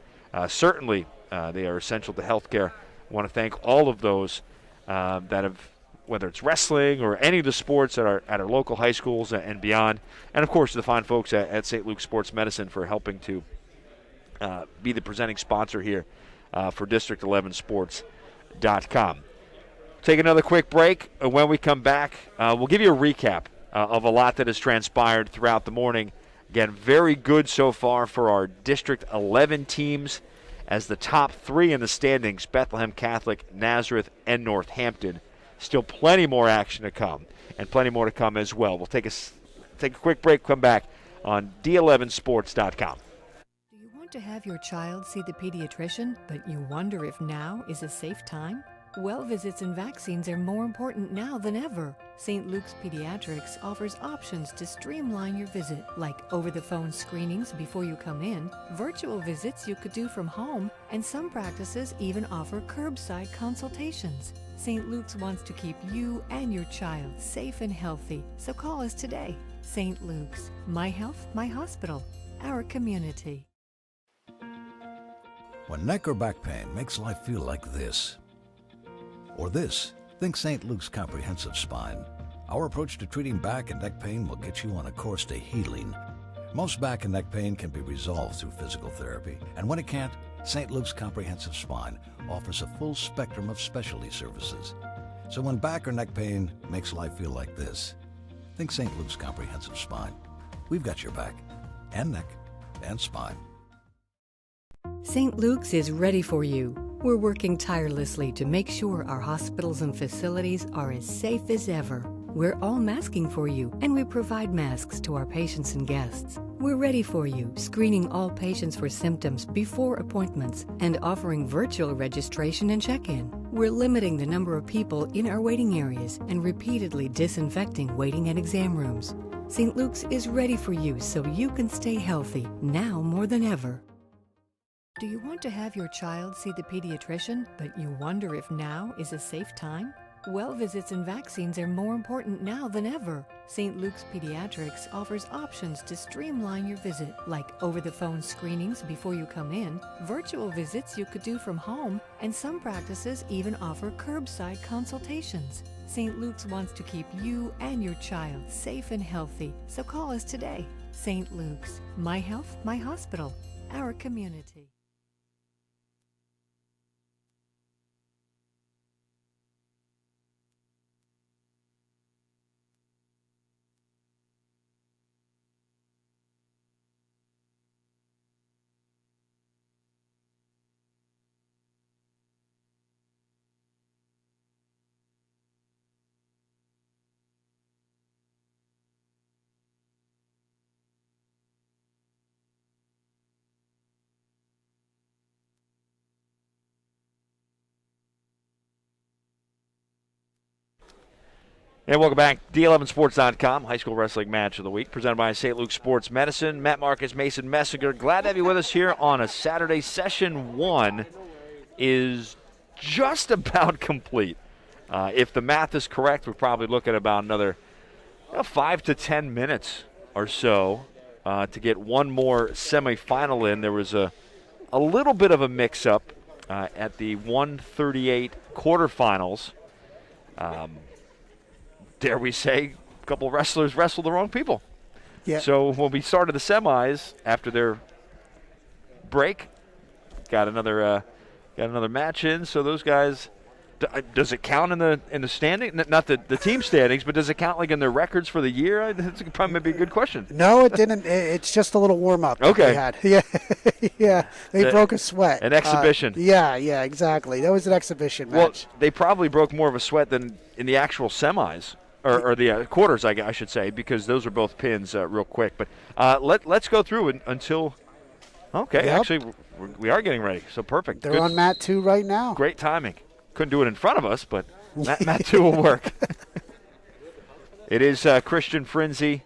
certainly they are essential to healthcare. I want to thank all of those that have, whether it's wrestling or any of the sports at our local high schools and beyond, and of course the fine folks at St. Luke's Sports Medicine for helping to be the presenting sponsor here for District11Sports.com. Take another quick break. When we come back, we'll give you a recap of a lot that has transpired throughout the morning. Again, very good so far for our District 11 teams as the top three in the standings, Bethlehem Catholic, Nazareth, and Northampton. Still plenty more action to come, and plenty more to come as well. We'll take a quick break, come back on D11Sports.com. Do you want to have your child see the pediatrician, but you wonder if now is a safe time? Well visits and vaccines are more important now than ever. St. Luke's Pediatrics offers options to streamline your visit, like over-the-phone screenings before you come in, virtual visits you could do from home, and some practices even offer curbside consultations. St. Luke's wants to keep you and your child safe and healthy, so call us today. St. Luke's, my health, my hospital, our community. When neck or back pain makes life feel like this, or this, think St. Luke's Comprehensive Spine. Our approach to treating back and neck pain will get you on a course to healing. Most back and neck pain can be resolved through physical therapy, and when it can't, St. Luke's Comprehensive Spine offers a full spectrum of specialty services. So when back or neck pain makes life feel like this, think St. Luke's Comprehensive Spine. We've got your back, and neck, and spine. St. Luke's is ready for you. We're working tirelessly to make sure our hospitals and facilities are as safe as ever. We're all masking for you, and we provide masks to our patients and guests. We're ready for you, screening all patients for symptoms before appointments and offering virtual registration and check-in. We're limiting the number of people in our waiting areas and repeatedly disinfecting waiting and exam rooms. St. Luke's is ready for you so you can stay healthy now more than ever. Do you want to have your child see the pediatrician, but you wonder if now is a safe time? Well visits and vaccines are more important now than ever. St. Luke's Pediatrics offers options to streamline your visit, like over-the-phone screenings before you come in, virtual visits you could do from home, and some practices even offer curbside consultations. St. Luke's wants to keep you and your child safe and healthy, so call us today. St. Luke's, my health, my hospital, our community. And welcome back. D11Sports.com, high school wrestling match of the week, presented by St. Luke's Sports Medicine. Matt Marcus, Mason Messinger, glad to have you with us here on a Saturday. Session 1 is just about complete. If the math is correct, we're probably looking at about another 5 to 10 minutes or so to get one more semifinal in. There was a little bit of a mix-up at the 138 quarterfinals. Dare we say, a couple of wrestlers wrestled the wrong people. Yeah. So when we started the semis after their break, got another match in. So those guys Does it count in the standing? Not the team standings, but does it count like in their records for the year? That's probably be a good question. No, it didn't. It's just a little warm up. Okay. They had. Yeah, yeah. They broke a sweat. An exhibition. Yeah, exactly. That was an exhibition match. Well, they probably broke more of a sweat than in the actual semis or the quarters, I should say, because those are both pins real quick. But let's go through it until. Okay, Yep. actually, we are getting ready. So perfect. They're on mat 2 right now. Great timing. Couldn't do it in front of us, but mat 2 will work. It is Christian Fritz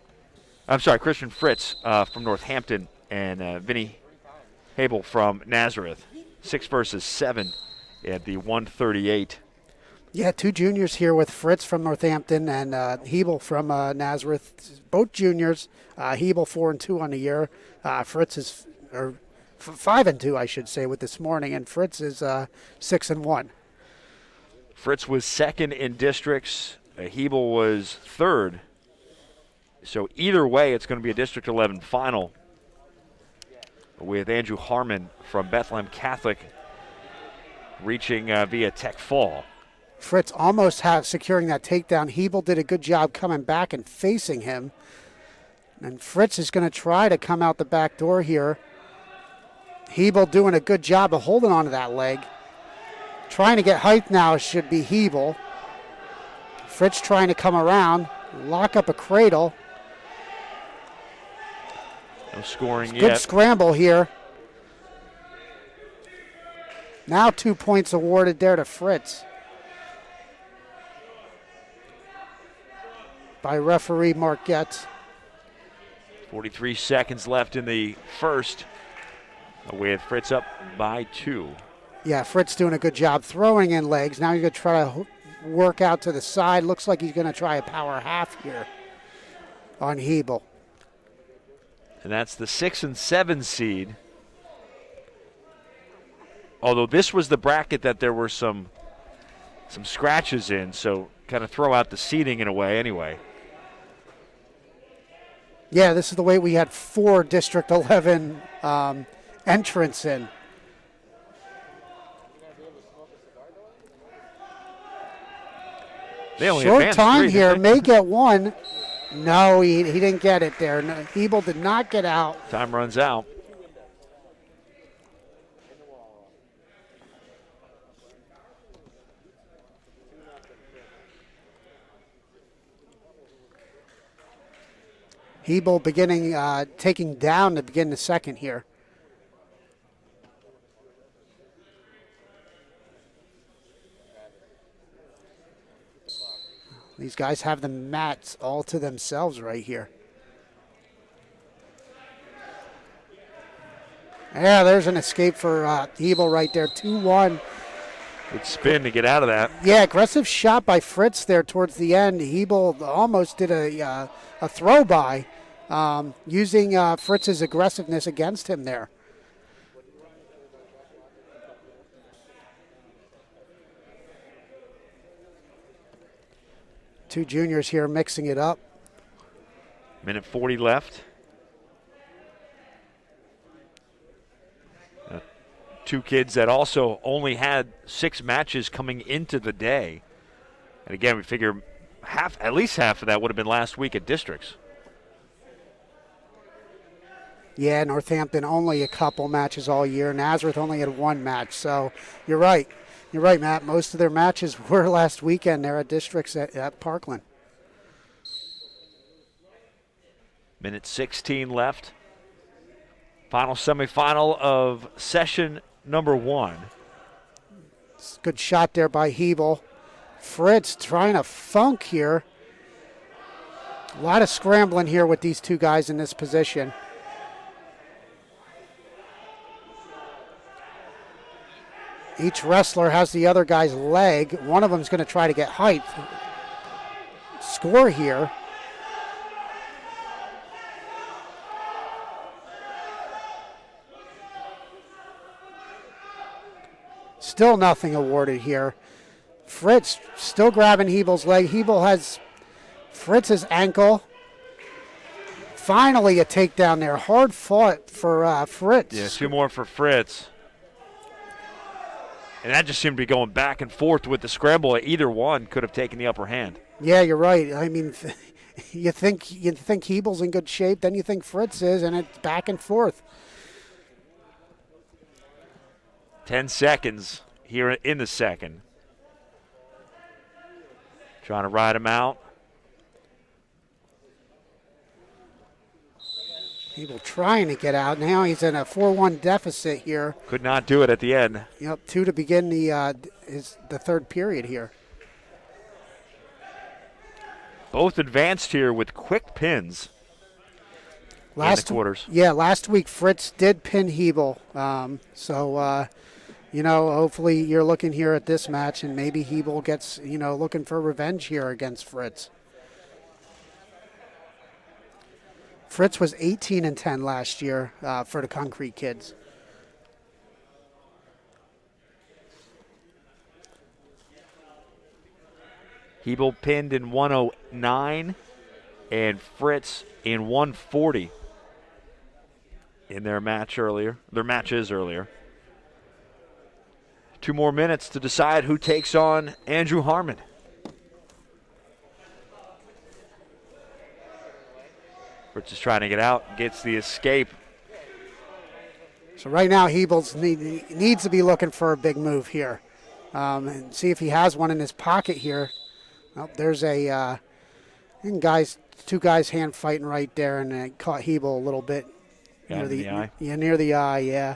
from Northampton and Vinny Habel from Nazareth. 6 versus 7 at the 138. Yeah, 2 juniors here with Fritz from Northampton and Hebel from Nazareth. Both juniors. Hebel 4-2 on the year. Fritz is 5-2, I should say, with this morning, and Fritz is 6-1. Fritz was second in districts. Hebel was third. So either way, it's going to be a District 11 final with Andrew Harmon from Bethlehem Catholic reaching via Tech Fall. Fritz almost securing that takedown. Hebel did a good job coming back and facing him. And Fritz is going to try to come out the back door here. Hebel doing a good job of holding onto that leg. Trying to get height now should be Hebel. Fritz trying to come around, lock up a cradle. No scoring yet. Good scramble here. Now 2 points awarded there to Fritz by referee Marquette. 43 seconds left in the first with Fritz up by 2. Yeah, Fritz doing a good job throwing in legs. Now he's going to try to work out to the side. Looks like he's going to try a power half here on Hebel. And that's the 6 and 7 seed. Although this was the bracket that there were some scratches in, so kind of throw out the seeding in a way anyway. Yeah, this is the way we had 4 District 11 entrants in. Short time here, may get 1. No, he didn't get it there. No, Hebel did not get out. Time runs out. Hebel beginning, taking down to begin the second here. These guys have the mats all to themselves right here. Yeah, there's an escape for Hebel right there, 2-1. Good spin to get out of that. Yeah, aggressive shot by Fritz there towards the end. Hebel almost did a throw by using Fritz's aggressiveness against him there. Two juniors here mixing it up. Minute 40 left. Two kids that also only had 6 matches coming into the day. And again, we figure at least half of that would have been last week at districts. Yeah, Northampton only a couple matches all year. Nazareth only had 1 match. So you're right. You're right, Matt. Most of their matches were last weekend there at districts at Parkland. Minute 16 left. Final semifinal of session number 1. Good shot there by Hebel. Fritz trying to funk here. A lot of scrambling here with these two guys in this position. Each wrestler has the other guy's leg. One of them is going to try to get height. Score here. Still nothing awarded here. Fritz still grabbing Hebel's leg. Hebel has Fritz's ankle. Finally a takedown there. Hard fought for Fritz. Yeah, 2 more for Fritz. And that just seemed to be going back and forth with the scramble. Either one could have taken the upper hand. Yeah, you're right. I mean, you think Hebel's in good shape, then you think Fritz is, and it's back and forth. 10 seconds here in the second. Trying to ride him out. Hebel trying to get out. Now he's in a 4-1 deficit here. Could not do it at the end. Yep, 2 to begin the third period here. Both advanced here with quick pins in the quarters. Yeah, last week Fritz did pin Hebel. Hopefully you're looking here at this match, and maybe Hebel gets, looking for revenge here against Fritz. Fritz was 18-10 last year for the Concrete Kids. Hebel pinned in 109 and Fritz in 140 in their matches earlier. 2 more minutes to decide who takes on Andrew Harmon. Fritz is trying to get out, gets the escape. So right now Hebel needs to be looking for a big move here and see if he has one in his pocket here. Oh, there's two guys hand fighting right there, and it caught Hebel a little bit near the eye. Yeah, near the eye, yeah.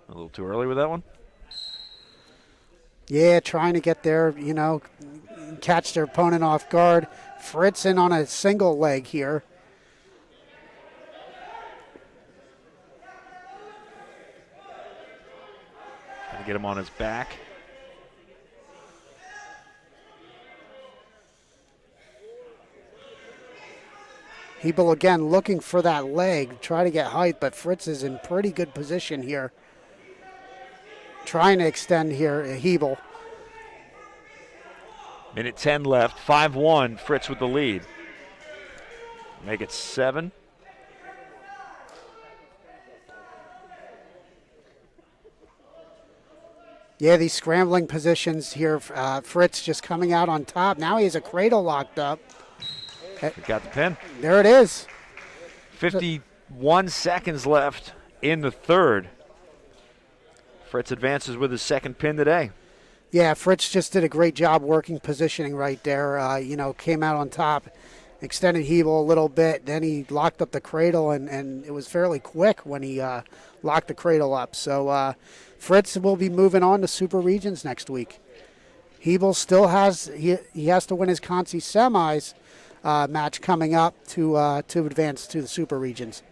A little too early with that one. Yeah, trying to get there, catch their opponent off guard. Fritz in on a single leg here. Trying to get him on his back. Hebel again looking for that leg, try to get height, but Fritz is in pretty good position here. Trying to extend here, Hebel. Minute 10 left, 5-1, Fritz with the lead. Make it 7. Yeah, these scrambling positions here, Fritz just coming out on top. Now he has a cradle locked up. He got the pin. There it is. 51 seconds left in the third. Fritz advances with his second pin today. Yeah, Fritz just did a great job working positioning right there. Came out on top, extended Hebel a little bit. Then he locked up the cradle, and it was fairly quick when he locked the cradle up. So Fritz will be moving on to Super Regions next week. Hebel still has he has to win his Conci semis match coming up to advance to the Super Regions.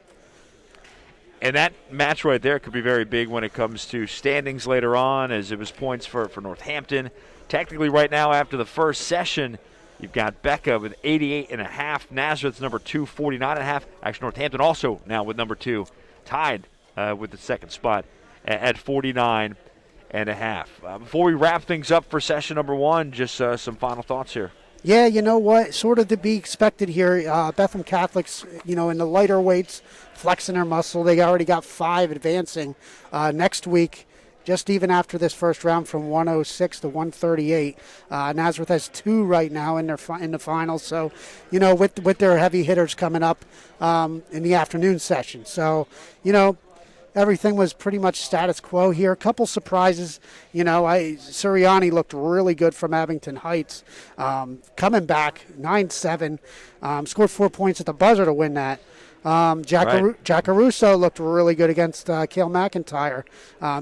And that match right there could be very big when it comes to standings later on, as it was points for Northampton. Technically right now after the first session, you've got Becca with 88.5. Nazareth's number 2, 49.5. Actually, Northampton also now with number 2, tied with the second spot at 49.5. Before we wrap things up for session number 1, just some final thoughts here. Yeah, you know what? Sort of to be expected here. Bethlehem Catholics, in the lighter weights, flexing their muscle. They already got 5 advancing. Next week, just even after this first round from 106 to 138. Nazareth has 2 right now in the finals. So, with their heavy hitters coming up in the afternoon session. So, everything was pretty much status quo here. A couple surprises. Suriani looked really good from Abington Heights. Coming back, 9-7. Scored 4 points at the buzzer to win that. Jackie Russo looked really good against Kale Mcintyre.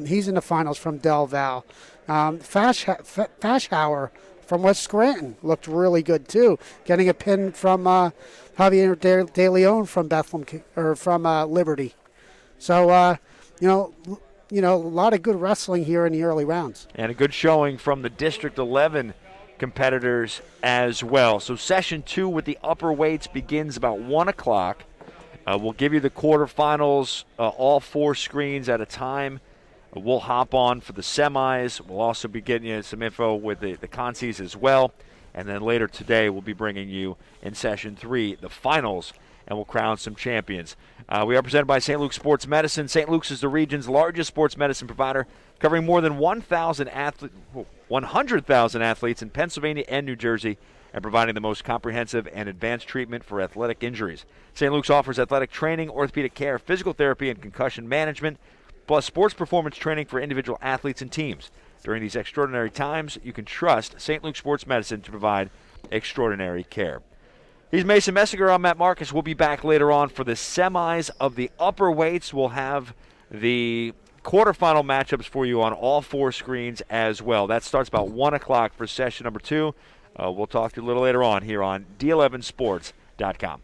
He's in the finals from Del Val. Fashhauer from West Scranton looked really good too, getting a pin from Javier De Leon from Bethlehem or from Liberty. So, a lot of good wrestling here in the early rounds. And a good showing from the District 11 competitors as well. So session 2 with the upper weights begins about 1 o'clock. We'll give you the quarterfinals, all 4 screens at a time. We'll hop on for the semis. We'll also be getting you some info with the concies as well. And then later today, we'll be bringing you in session 3 the finals and we'll crown some champions. We are presented by St. Luke's Sports Medicine. St. Luke's is the region's largest sports medicine provider, covering more than 100,000 athletes in Pennsylvania and New Jersey, and providing the most comprehensive and advanced treatment for athletic injuries. St. Luke's offers athletic training, orthopedic care, physical therapy, and concussion management, plus sports performance training for individual athletes and teams. During these extraordinary times, you can trust St. Luke's Sports Medicine to provide extraordinary care. He's Mason Messinger. I'm Matt Marcus. We'll be back later on for the semis of the upper weights. We'll have the quarterfinal matchups for you on all 4 screens as well. That starts about 1 o'clock for session number 2. We'll talk to you a little later on here on D11sports.com.